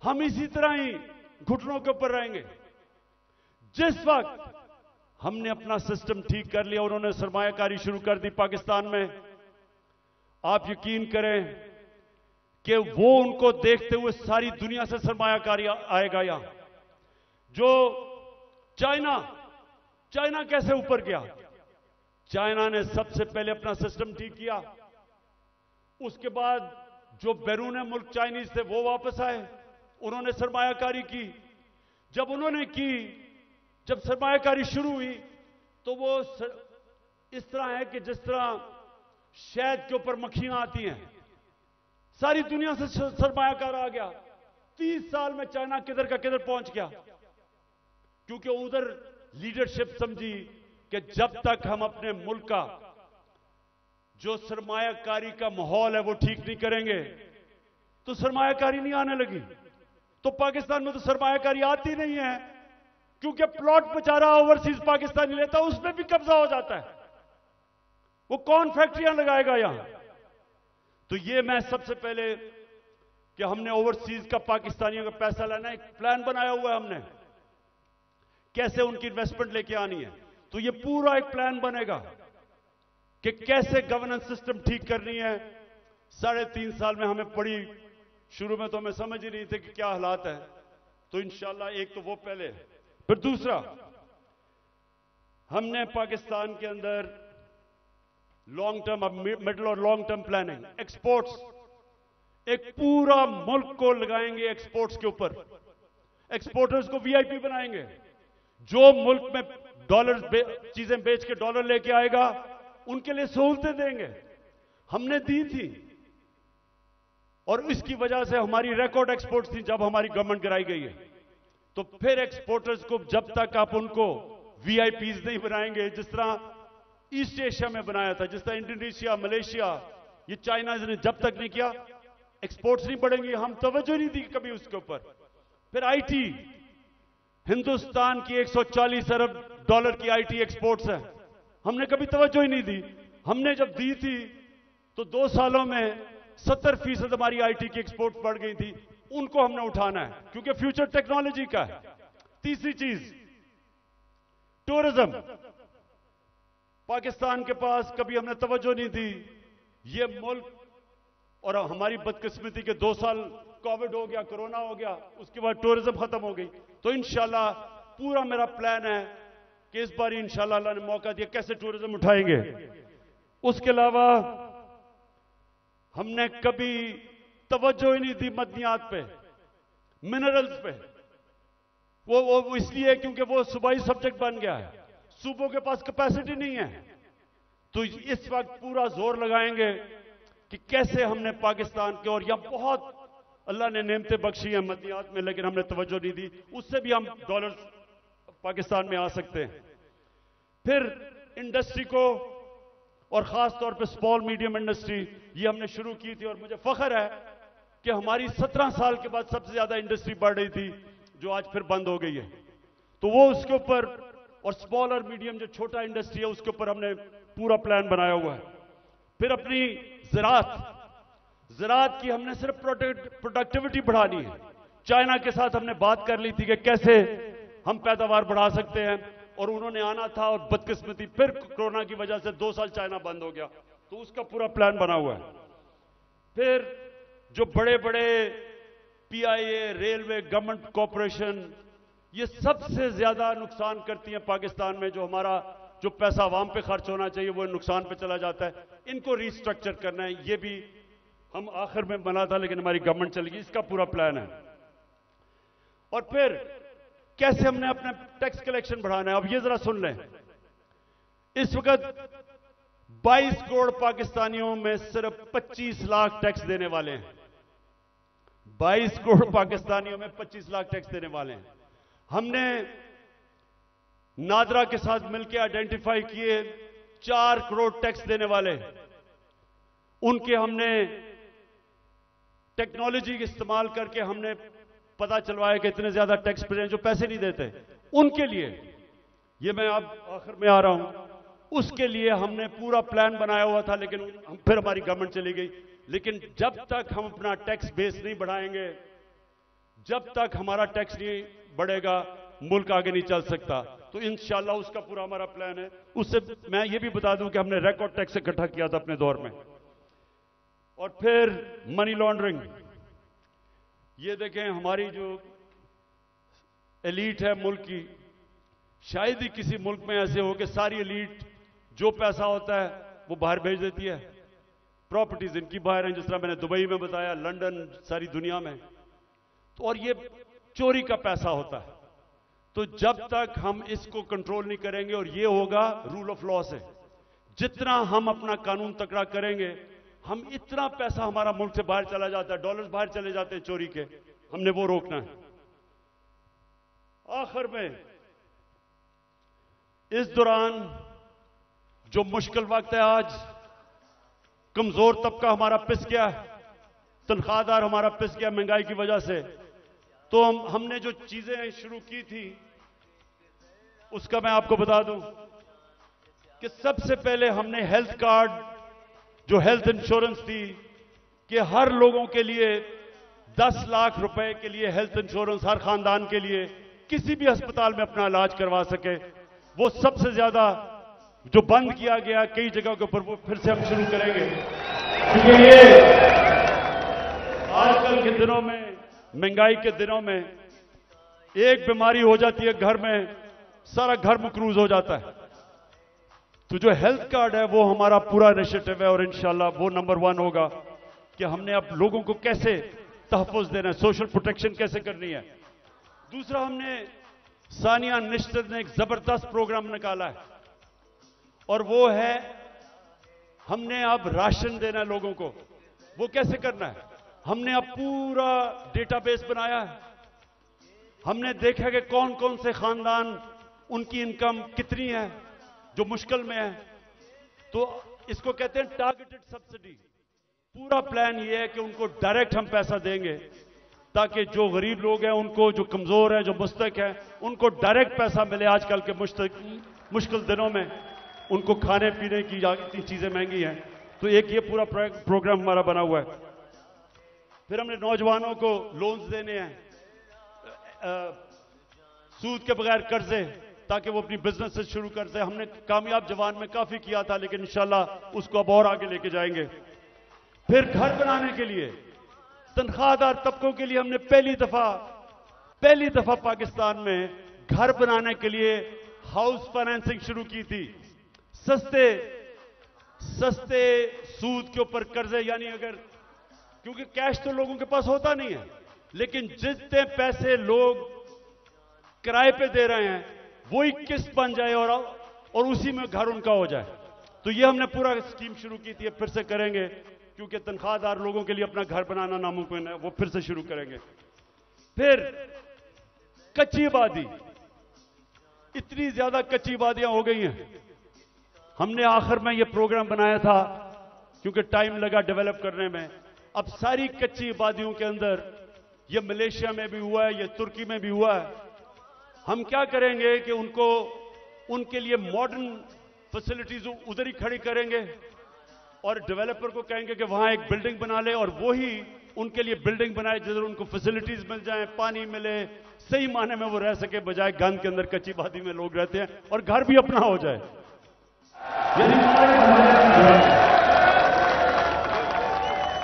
हम इसी तरह ही घुटनों के ऊपर रहेंगे। जिस वक्त हमने अपना सिस्टम ठीक कर लिया, उन्होंने सरमायाकारी शुरू कर दी पाकिस्तान में, आप यकीन करें कि वो उनको देखते हुए सारी दुनिया से सरमायाकारी आएगा। यहां जो चाइना कैसे ऊपर गया? चाइना ने सबसे पहले अपना सिस्टम ठीक किया, उसके बाद जो बैरून मुल्क चाइनीज थे वो वापस आए, उन्होंने सरमायाकारी की। जब सरमायाकारी शुरू हुई तो वो इस तरह है कि जिस तरह शहद के ऊपर मक्खियां आती हैं, सारी दुनिया से सरमायाकार आ गया। 30 साल में चाइना किधर का किधर पहुंच गया, क्योंकि उधर लीडरशिप समझी कि जब तक हम अपने मुल्क का जो सरमायाकारी का माहौल है वो ठीक नहीं करेंगे तो सरमायाकारी नहीं आने लगी। तो पाकिस्तान में तो सरमायाकारी आती नहीं है, क्योंकि प्लॉट बेचारा ओवरसीज पाकिस्तानी लेता है, उसमें भी कब्जा हो जाता है। वो कौन फैक्ट्रियां लगाएगा यहां? तो ये मैं सबसे पहले कि हमने ओवरसीज का पाकिस्तानियों का पैसा लेना, एक प्लान बनाया हुआ है हमने, कैसे उनकी इन्वेस्टमेंट लेके आनी है। तो ये पूरा एक प्लान बनेगा कि कैसे गवर्नेंस सिस्टम ठीक करनी है। 3.5 साल में हमें पड़ी, शुरू में तो हमें समझ ही नहीं थे कि क्या हालात है। तो इंशाल्लाह एक तो वो पहले, फिर दूसरा, हमने पाकिस्तान के अंदर लॉन्ग टर्म, मिडिल और लॉन्ग टर्म प्लानिंग, एक्सपोर्ट्स, एक पूरा मुल्क को लगाएंगे एक्सपोर्ट्स के ऊपर। एक्सपोर्टर्स को VIP बनाएंगे। जो मुल्क में डॉलर चीजें बेच के डॉलर लेके आएगा, उनके लिए सहूलतें देंगे। हमने दी थी, और इसकी वजह से हमारी रिकॉर्ड एक्सपोर्ट्स थी जब हमारी गवर्नमेंट गिराई गई है। तो फिर एक्सपोर्टर्स को जब तक आप उनको VIPs नहीं बनाएंगे, जिस तरह ईस्ट एशिया में बनाया था, जिस तरह इंडोनेशिया, मलेशिया, ये चाइना ने जब तक नहीं किया, एक्सपोर्ट्स नहीं बढ़ेंगी। हम तवज्जो नहीं दी कभी उसके ऊपर। फिर IT, हिंदुस्तान की 140 अरब डॉलर की IT एक्सपोर्ट्स है, हमने कभी तवज्जो ही नहीं दी। हमने जब दी थी तो 2 सालों में 70% हमारी आईटी की एक्सपोर्ट बढ़ गई थी, उनको हमने उठाना है क्योंकि फ्यूचर टेक्नोलॉजी का है। तीसरी चीज टूरिज्म। पाकिस्तान के पास कभी हमने तवज्जो नहीं दी। ये मुल्क और हमारी बदकिस्मती के 2 साल कोविड हो गया, कोरोना हो गया, उसके बाद टूरिज्म खत्म हो गई। तो इंशाल्लाह पूरा मेरा प्लान है कि इस बार इंशाल्लाह अल्लाह ने मौका दिया कैसे टूरिज्म उठाएंगे। उसके अलावा हमने कभी तवज्जो ही नहीं दी मदनियात पे, मिनरल्स पे। वो इसलिए क्योंकि वो सूबाई सब्जेक्ट बन गया है, सूबों के पास कैपेसिटी नहीं है। तो इस वक्त पूरा जोर लगाएंगे कि कैसे हमने पाकिस्तान के, और यहां बहुत अल्लाह ने नेमतें बख्शी हैं मदनियात में, लेकिन हमने तवज्जो नहीं दी, उससे भी हम डॉलर पाकिस्तान में आ सकते हैं। फिर इंडस्ट्री को, और खास तौर पे स्मॉल मीडियम इंडस्ट्री, ये हमने शुरू की थी और मुझे फख्र है कि हमारी 17 साल के बाद सबसे ज्यादा इंडस्ट्री बढ़ रही थी जो आज फिर बंद हो गई है। तो वो उसके ऊपर, और स्मॉल और मीडियम जो छोटा इंडस्ट्री है उसके ऊपर हमने पूरा प्लान बनाया हुआ है। फिर अपनी ज़राअत की हमने सिर्फ प्रोडक्टिविटी बढ़ानी है। चाइना के साथ हमने बात कर ली थी कि कैसे हम पैदावार बढ़ा सकते हैं, और उन्होंने आना था और बदकिस्मती फिर कोरोना की वजह से 2 साल चाइना बंद हो गया, तो उसका पूरा प्लान बना हुआ है। फिर जो बड़े बड़े पीआईए, रेलवे, गवर्नमेंट कॉरपोरेशन, ये सबसे ज्यादा नुकसान करती हैं पाकिस्तान में। जो हमारा जो पैसा आवाम पे खर्च होना चाहिए वो नुकसान पे चला जाता है, इनको रिस्ट्रक्चर करना है। ये भी हम आखिर में बना था लेकिन हमारी गवर्नमेंट चली गई, इसका पूरा प्लान है। और फिर कैसे हमने अपना टैक्स कलेक्शन बढ़ाना है। अब ये जरा सुन लें, इस वक्त 22 करोड़ पाकिस्तानियों में सिर्फ 25 लाख टैक्स देने वाले हैं। 22 करोड़ पाकिस्तानियों में 25 लाख टैक्स देने वाले हैं। हमने नादरा के साथ मिलकर आइडेंटिफाई किए 4 करोड़ टैक्स देने वाले, उनके हमने टेक्नोलॉजी का इस्तेमाल करके हमने पता चलवाया कि इतने ज्यादा टैक्स पेयर जो पैसे नहीं देते, उनके लिए, ये मैं अब आखिर में आ रहा हूं, उसके लिए हमने पूरा प्लान बनाया हुआ था, लेकिन फिर हमारी गवर्नमेंट चली गई। लेकिन जब तक हम अपना टैक्स बेस नहीं बढ़ाएंगे, जब तक हमारा टैक्स नहीं बढ़ेगा, मुल्क आगे नहीं चल सकता। तो इंशाल्लाह उसका पूरा हमारा प्लान है। उससे मैं ये भी बता दूं कि हमने रिकॉर्ड टैक्स इकट्ठा किया था अपने दौर में। और फिर मनी लॉन्ड्रिंग, ये देखें हमारी जो एलीट है मुल्क की, शायद ही किसी मुल्क में ऐसे हो कि सारी एलीट जो पैसा होता है वो बाहर भेज देती है। प्रॉपर्टीज इनकी बाहर हैं, जिस तरह मैंने दुबई में बताया, लंदन, सारी दुनिया में। तो और ये चोरी का पैसा होता है। तो जब तक हम इसको कंट्रोल नहीं करेंगे, और ये होगा रूल ऑफ लॉ से, जितना हम अपना कानून तकड़ा करेंगे, हम इतना पैसा हमारा मुल्क से बाहर चला जाता है, डॉलर्स बाहर चले जाते हैं चोरी के, हमने वो रोकना है। आखिर में इस दौरान जो मुश्किल वक्त है, आज कमजोर तबका हमारा पिस गया, तनख्वाहदार हमारा पिस गया महंगाई की वजह से। तो हमने जो चीजें शुरू की थी उसका मैं आपको बता दूं कि सबसे पहले हमने हेल्थ कार्ड, जो हेल्थ इंश्योरेंस थी, कि हर लोगों के लिए 10 लाख रुपए के लिए हेल्थ इंश्योरेंस हर खानदान के लिए किसी भी अस्पताल में अपना इलाज करवा सके, वो सबसे ज्यादा जो बंद किया गया कई जगह के ऊपर, वो फिर से हम शुरू करेंगे। क्योंकि ये आजकल के दिनों में, महंगाई के दिनों में, एक बीमारी हो जाती है घर में, सारा घर मकरूज हो जाता है। तो जो हेल्थ कार्ड है वो हमारा पूरा इनिशिएटिव है, और इंशाल्लाह वो नंबर 1 होगा कि हमने अब लोगों को कैसे तहफ़्फ़ुज़ देना है, सोशल प्रोटेक्शन कैसे करनी है। दूसरा, हमने सानिया निश्चित ने एक जबरदस्त प्रोग्राम निकाला है, और वो है हमने अब राशन देना है लोगों को। वो कैसे करना है? हमने अब पूरा डेटाबेस बनाया है। हमने देखा कि कौन कौन से खानदान, उनकी इनकम कितनी है जो मुश्किल में है। तो इसको कहते हैं टारगेटेड सब्सिडी। पूरा प्लान ये है कि उनको डायरेक्ट हम पैसा देंगे, ताकि जो गरीब लोग हैं, उनको, जो कमजोर हैं, जो मुस्तक हैं, उनको डायरेक्ट पैसा मिले। आजकल के मुश्किल दिनों में उनको खाने पीने की इतनी चीजें महंगी हैं, तो एक ये पूरा प्रोग्राम हमारा बना हुआ है। फिर हमने नौजवानों को लोन्स देने हैं, सूद के बगैर कर्जे, ताकि वो अपनी बिजनेस से शुरू कर दे। हमने कामयाब जवान में काफी किया था, लेकिन इंशाल्लाह उसको अब और आगे लेके जाएंगे। फिर घर बनाने के लिए तनख्वाहदार तबकों के लिए हमने पहली दफा पाकिस्तान में घर बनाने के लिए हाउस फाइनेंसिंग शुरू की थी। सस्ते सूद के ऊपर कर्जे, यानी अगर, क्योंकि कैश तो लोगों के पास होता नहीं है, लेकिन जितने पैसे लोग किराए पे दे रहे हैं वही किस्त बन जाए और उसी में घर उनका हो जाए। तो ये हमने पूरा स्कीम शुरू की थी, फिर से करेंगे, क्योंकि तनख्वाहदार लोगों के लिए अपना घर बनाना नामुमकिन है, वो फिर से शुरू करेंगे। फिर कच्ची आबादी, इतनी ज्यादा कच्ची आबादियां हो गई हैं। हमने आखिर में ये प्रोग्राम बनाया था, क्योंकि टाइम लगा डेवलप करने में। अब सारी कच्ची आबादियों के अंदर, ये मलेशिया में भी हुआ है, ये तुर्की में भी हुआ है, हम क्या करेंगे कि उनके लिए मॉडर्न फैसिलिटीज उधर ही खड़ी करेंगे और डेवलपर को कहेंगे कि वहां एक बिल्डिंग बना ले और वो ही उनके लिए बिल्डिंग बनाए जिधर उनको फैसिलिटीज मिल जाए, पानी मिले, सही माने में वो रह सके, बजाय गंद के अंदर कच्ची आबादी में लोग रहते हैं, और घर भी अपना हो जाए।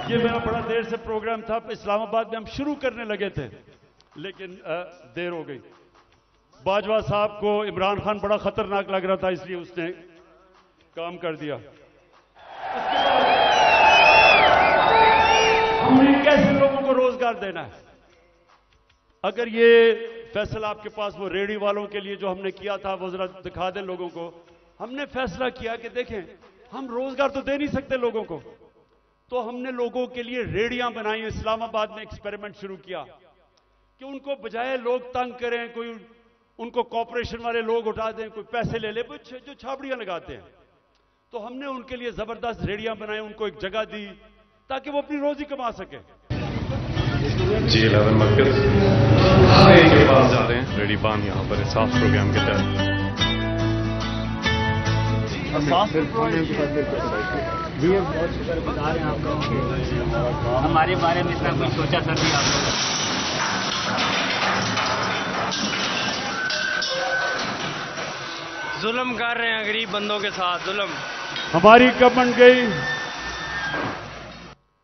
ये मेरा बड़ा देर से प्रोग्राम था, इस्लामाबाद में हम शुरू करने लगे थे, लेकिन देर हो गई। बाजवा साहब को इमरान खान बड़ा खतरनाक लग रहा था, इसलिए उसने काम कर दिया। हमने कैसे लोगों को रोजगार देना है? अगर ये फैसला आपके पास वो रेडी वालों के लिए जो हमने किया था, वो जरा दिखा दें लोगों को। हमने फैसला किया कि देखें, हम रोजगार तो दे नहीं सकते लोगों को, तो हमने लोगों के लिए रेडियां बनाई। इस्लामाबाद में एक्सपेरिमेंट शुरू किया कि उनको बजाय लोग तंग करें, कोई उनको कॉर्पोरेशन वाले लोग उठा दें, कोई पैसे ले ले, जो छाबड़ियां लगाते हैं, तो हमने उनके लिए जबरदस्त रेडियां बनाई, उनको एक जगह दी ताकि वो अपनी रोजी कमा सके। G11 मरकज के पास जा रहे हैं, रेडी बान यहाँ पर साफ प्रोग्राम के तहत। जी बहुत शुक्रगुजार हैं आप लोगों के, हमारे बारे में इतना कुछ सोचा सर भी आप लोगों। जुल्म कर रहे हैं गरीब बंदों के साथ, जुल्म। हमारी गवर्नमेंट गई,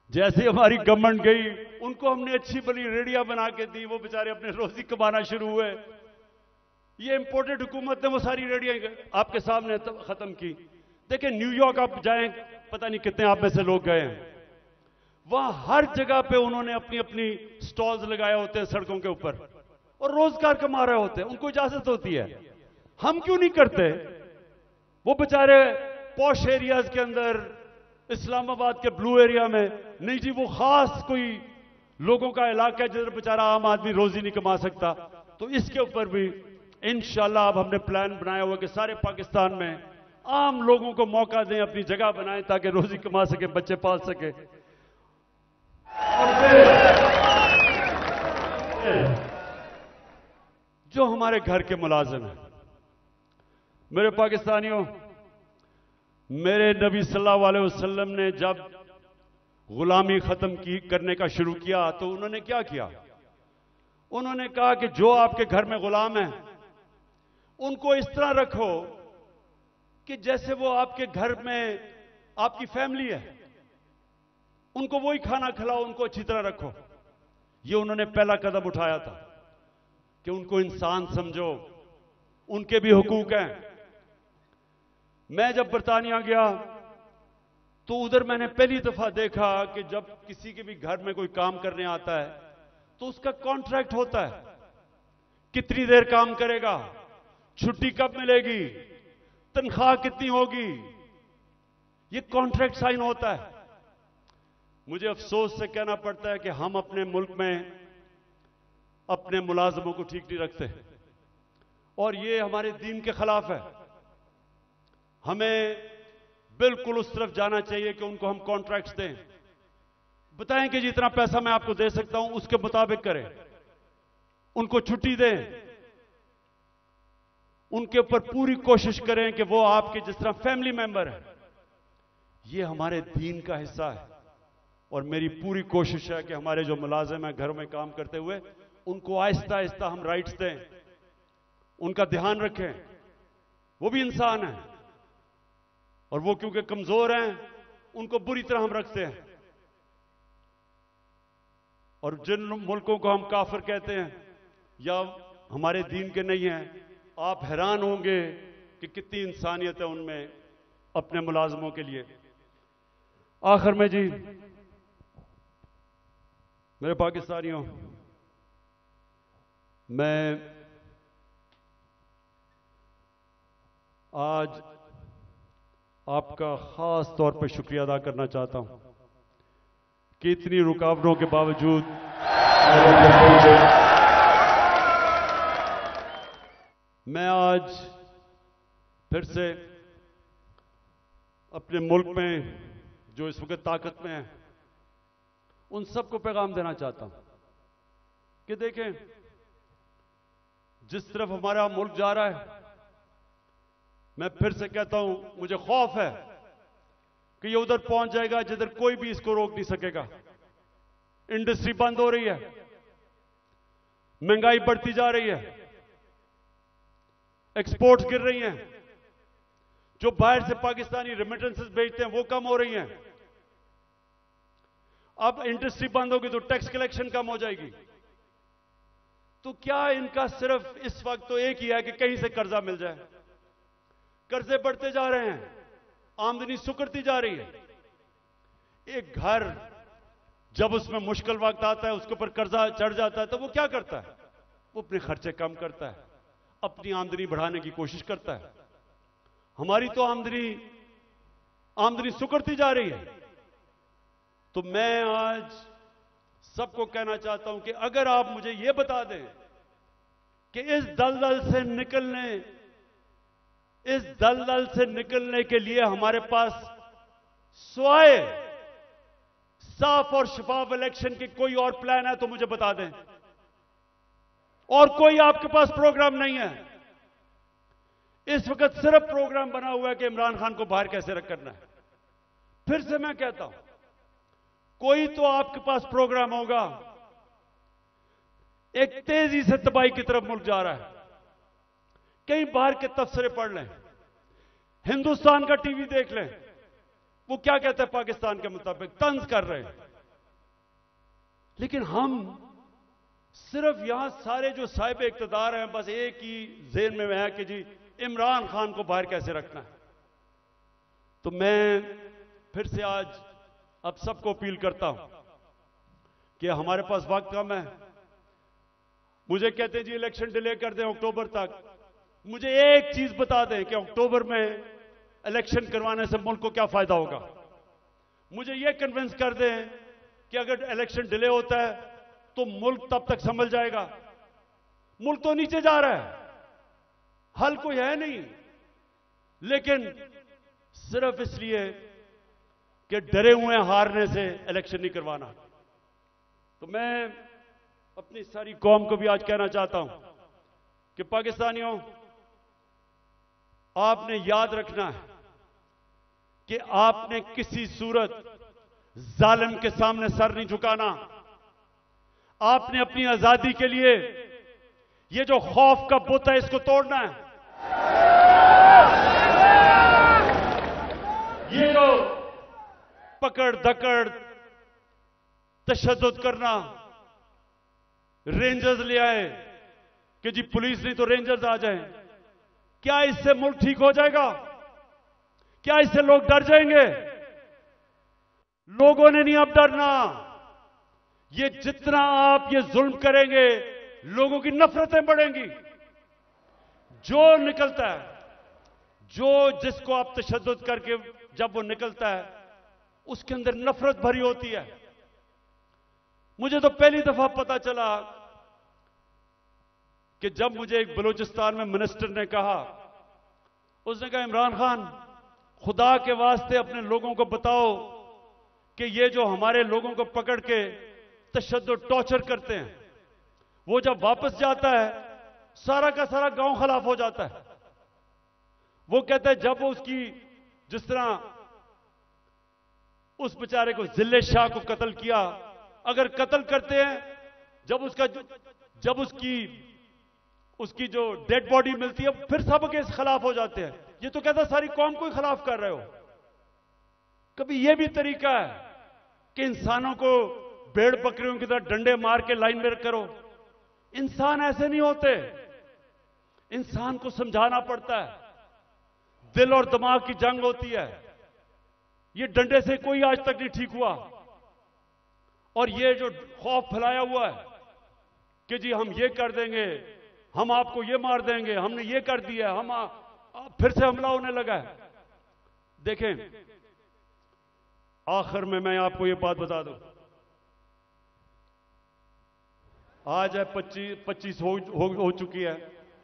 जैसे हमारी गवर्नमेंट गई, उनको हमने अच्छी बड़ी रेडियां बना के दी, वो बेचारे अपने रोजी कमाना शुरू हुए। ये इंपोर्टेड हुकूमत ने वो सारी रेडियां आपके सामने खत्म की। देखिए, न्यूयॉर्क आप जाएं, पता नहीं कितने आप में से लोग गए हैं, वहां हर जगह पे उन्होंने अपनी अपनी स्टॉल्स लगाए होते हैं सड़कों के ऊपर, और रोजगार कमा रहे होते हैं, उनको इजाजत होती है। हम क्यों नहीं करते? वो बेचारे पॉश एरियाज के अंदर, इस्लामाबाद के ब्लू एरिया में नहीं जी, वो खास कोई लोगों का इलाका है जिधर बेचारा आम आदमी रोजी नहीं कमा सकता। तो इसके ऊपर भी इंशाल्लाह अब हमने प्लान बनाया हुआ कि सारे पाकिस्तान में आम लोगों को मौका दें, अपनी जगह बनाएं ताकि रोजी कमा सके, बच्चे पाल सके। जो हमारे घर के मुलाजिम हैं, मेरे पाकिस्तानियों, मेरे नबी सल्लल्लाहु अलैहि वसल्लम ने जब गुलामी खत्म करने का शुरू किया तो उन्होंने क्या किया? उन्होंने कहा कि जो आपके घर में गुलाम हैं उनको इस तरह रखो कि जैसे वो आपके घर में आपकी फैमिली है, उनको वही खाना खिलाओ, उनको अच्छी तरह रखो। ये उन्होंने पहला कदम उठाया था कि उनको इंसान समझो, उनके भी हुकूक हैं। मैं जब बरतानिया गया तो उधर मैंने पहली दफा देखा कि जब किसी के भी घर में कोई काम करने आता है तो उसका कॉन्ट्रैक्ट होता है, कितनी देर काम करेगा, छुट्टी कब मिलेगी, तनख्वाह कितनी होगी, ये कॉन्ट्रैक्ट साइन होता है। मुझे अफसोस से कहना पड़ता है कि हम अपने मुल्क में अपने मुलाजमों को ठीक नहीं रखते, और ये हमारे दीन के खिलाफ है। हमें बिल्कुल उस तरफ जाना चाहिए कि उनको हम कॉन्ट्रैक्ट्स दें, बताएं कि जितना पैसा मैं आपको दे सकता हूं उसके मुताबिक करें, उनको छुट्टी दें, उनके ऊपर पूरी कोशिश करें कि वो आपके जिस तरह फैमिली मेंबर है, ये हमारे दीन का हिस्सा है। और मेरी पूरी कोशिश है कि हमारे जो मुलाजिम हैं घरों में काम करते हुए, उनको आहिस्ता आहिस्ता हम राइट्स दें, उनका ध्यान रखें। वो भी इंसान हैं और वो क्योंकि कमजोर हैं उनको बुरी तरह हम रखते हैं। और जिन मुल्कों को हम काफिर कहते हैं या हमारे दीन के नहीं हैं, आप हैरान होंगे कि कितनी इंसानियत है उनमें अपने मुलाजमों के लिए। आखिर में जी, मेरे पाकिस्तानियों, मैं आज आपका खास तौर पर शुक्रिया अदा करना चाहता हूं कि इतनी रुकावटों के बावजूद मैं आज फिर से अपने मुल्क में जो इस वक्त ताकत में है उन सबको पैगाम देना चाहता हूं कि देखें, जिस तरफ हमारा मुल्क जा रहा है, मैं फिर से कहता हूं, मुझे खौफ है कि ये उधर पहुंच जाएगा जिधर कोई भी इसको रोक नहीं सकेगा। इंडस्ट्री बंद हो रही है, महंगाई बढ़ती जा रही है, एक्सपोर्ट्स गिर रही हैं, जो बाहर से पाकिस्तानी रेमिटेंसेस भेजते हैं वो कम हो रही हैं। अब इंडस्ट्री बंद होगी तो टैक्स कलेक्शन कम हो जाएगी। तो क्या इनका सिर्फ इस वक्त तो एक ही है कि कहीं से कर्जा मिल जाए। कर्जे बढ़ते जा रहे हैं, आमदनी सुकड़ती जा रही है। एक घर जब उसमें मुश्किल वक्त आता है, उसके ऊपर कर्जा चढ़ जाता है, तो वो क्या करता है? वो अपने खर्चे कम करता है, अपनी आमदनी बढ़ाने की कोशिश करता है। हमारी तो आमदनी सुकड़ती जा रही है। तो मैं आज सबको कहना चाहता हूं कि अगर आप मुझे यह बता दें कि इस दलदल से निकलने के लिए हमारे पास स्वाए साफ और शफाफ इलेक्शन की कोई और प्लान है तो मुझे बता दें। और कोई आपके पास प्रोग्राम नहीं है। इस वक्त सिर्फ प्रोग्राम बना हुआ है कि इमरान खान को बाहर कैसे करना है। फिर से मैं कहता हूं, कोई तो आपके पास प्रोग्राम होगा। एक तेजी से तबाही की तरफ मुल्क जा रहा है। कहीं बाहर के तबसरे पढ़ लें, हिंदुस्तान का टीवी देख लें, वो क्या कहते हैं पाकिस्तान के मुताबिक, तंज कर रहे हैं। लेकिन हम सिर्फ यहां सारे जो साहिब इख्तिदार हैं, बस एक ही ज़हन में है कि जी इमरान खान को बाहर कैसे रखना है। तो मैं फिर से आज अब सबको अपील करता हूं कि हमारे पास वक्त कम है। मुझे कहते हैं जी इलेक्शन डिले कर दें अक्टूबर तक। मुझे एक चीज बता दें कि अक्टूबर में इलेक्शन करवाने से मुल्क को क्या फायदा होगा। मुझे यह कन्विंस कर दें कि अगर इलेक्शन डिले होता है तो मुल्क तब तक संभल जाएगा। मुल्क तो नीचे जा रहा है, हल कोई है नहीं, लेकिन सिर्फ इसलिए कि डरे हुए हारने से इलेक्शन नहीं करवाना। तो मैं अपनी सारी कौम को भी आज कहना चाहता हूं कि पाकिस्तानियों, आपने याद रखना है कि आपने किसी सूरत जालिम के सामने सर नहीं झुकाना। आपने अपनी आजादी के लिए ये जो खौफ का बुत है इसको तोड़ना है। ये जो पकड़ धकड़ तशद्दुद करना, रेंजर्स ले आए कि जी पुलिस नहीं तो रेंजर्स आ जाएं, क्या इससे मुल्क ठीक हो जाएगा? क्या इससे लोग डर जाएंगे? लोगों ने नहीं अब डरना। ये जितना आप ये जुल्म करेंगे, लोगों की नफरतें बढ़ेंगी। जो निकलता है, जिसको आप तशद्दुद करके जब वो निकलता है, उसके अंदर नफरत भरी होती है। मुझे तो पहली दफा पता चला कि जब मुझे एक बलूचिस्तान में मिनिस्टर ने कहा, उसने कहा इमरान खान, खुदा के वास्ते अपने लोगों को बताओ कि ये जो हमारे लोगों को पकड़ के तशद्दुद टॉर्चर करते हैं, वो जब वापस जाता है सारा का सारा गांव खिलाफ हो जाता है। वो कहता है जब वो उसकी जिस तरह उस बेचारे को जिल्ले शाह को कत्ल किया। अगर कत्ल करते हैं, जब उसकी जो डेड बॉडी मिलती है, फिर सब के खिलाफ हो जाते हैं। ये तो कहता सारी कौम को ही खिलाफ कर रहे हो। कभी यह भी तरीका है कि इंसानों को भेड़ बकरियों की तरह डंडे मार के लाइन में करो? इंसान ऐसे नहीं होते। इंसान को समझाना पड़ता है। दिल और दिमाग की जंग होती है। ये डंडे से कोई आज तक नहीं ठीक हुआ। और ये जो खौफ फैलाया हुआ है कि जी हम ये कर देंगे, हम आपको ये मार देंगे, हमने ये कर दिया, फिर से हमला होने लगा है। देखें, आखिर में मैं आपको ये बात बता दूं, आज है 25 हो चुकी है।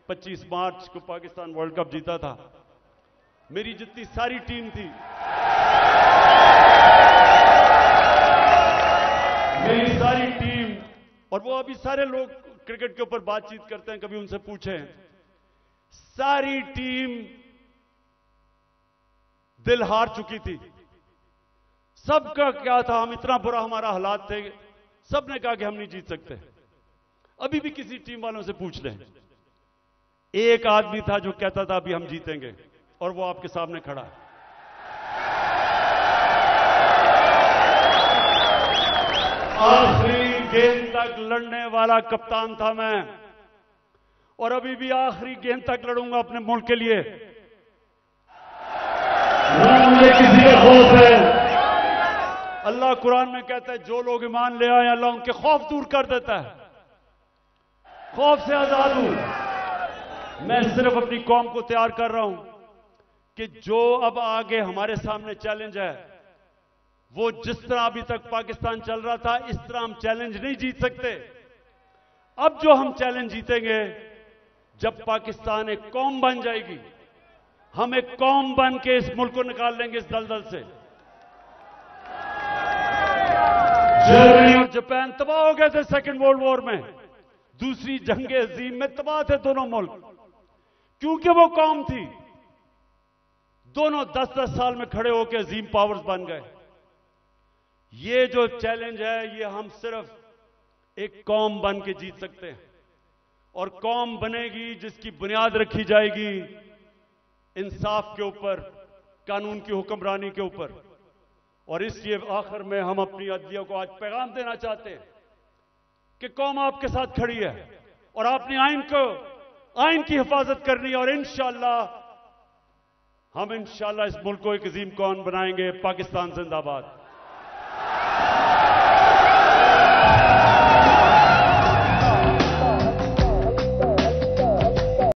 25 मार्च को पाकिस्तान वर्ल्ड कप जीता था। मेरी जितनी सारी टीम थी, मेरी सारी टीम, और वो अभी सारे लोग क्रिकेट के ऊपर बातचीत करते हैं, कभी उनसे पूछें, सारी टीम दिल हार चुकी थी। सबका क्या था, हम इतना बुरा हमारा हालात थे, सबने कहा कि हम नहीं जीत सकते। अभी भी किसी टीम वालों से पूछ लें, एक आदमी था जो कहता था अभी हम जीतेंगे, और वो आपके सामने खड़ा है। आखिरी गेंद तक लड़ने वाला कप्तान था मैं, और अभी भी आखिरी गेंद तक लड़ूंगा अपने मुल्क के लिए। मुझे किसी का खौफ है। अल्लाह कुरान में कहता है जो लोग ईमान ले आए अल्लाह उनके खौफ दूर कर देता है, खौफ से आजाद हूं। मैं सिर्फ अपनी कौम को तैयार कर रहा हूं कि जो अब आगे हमारे सामने चैलेंज है, वो जिस तरह अभी तक पाकिस्तान चल रहा था, इस तरह हम चैलेंज नहीं जीत सकते। अब जो हम चैलेंज जीतेंगे, जब पाकिस्तान एक कौम बन जाएगी, हम एक कौम बन के इस मुल्क को निकाल लेंगे इस दलदल से। जर्मनी और जापान तबाह हो गए थे सेकेंड वर्ल्ड वॉर में, दूसरी जंग अजीम में तबाह थे दोनों मुल्क, क्योंकि वो कौम थी। दोनों 10-10 साल में खड़े होकर अजीम पावर्स बन गए। ये जो चैलेंज है, ये हम सिर्फ एक कौम बन के जीत सकते हैं, और कौम बनेगी जिसकी बुनियाद रखी जाएगी इंसाफ के ऊपर, कानून की हुक्मरानी के ऊपर। और इसलिए आखिर में हम अपनी अदलिया को आज पैगाम देना चाहते हैं कि कौम आपके साथ खड़ी है, और आपने आइन की हिफाजत करनी है, और इंशाअल्लाह हम इस मुल्क को एक अजीम कौम बनाएंगे। पाकिस्तान जिंदाबाद।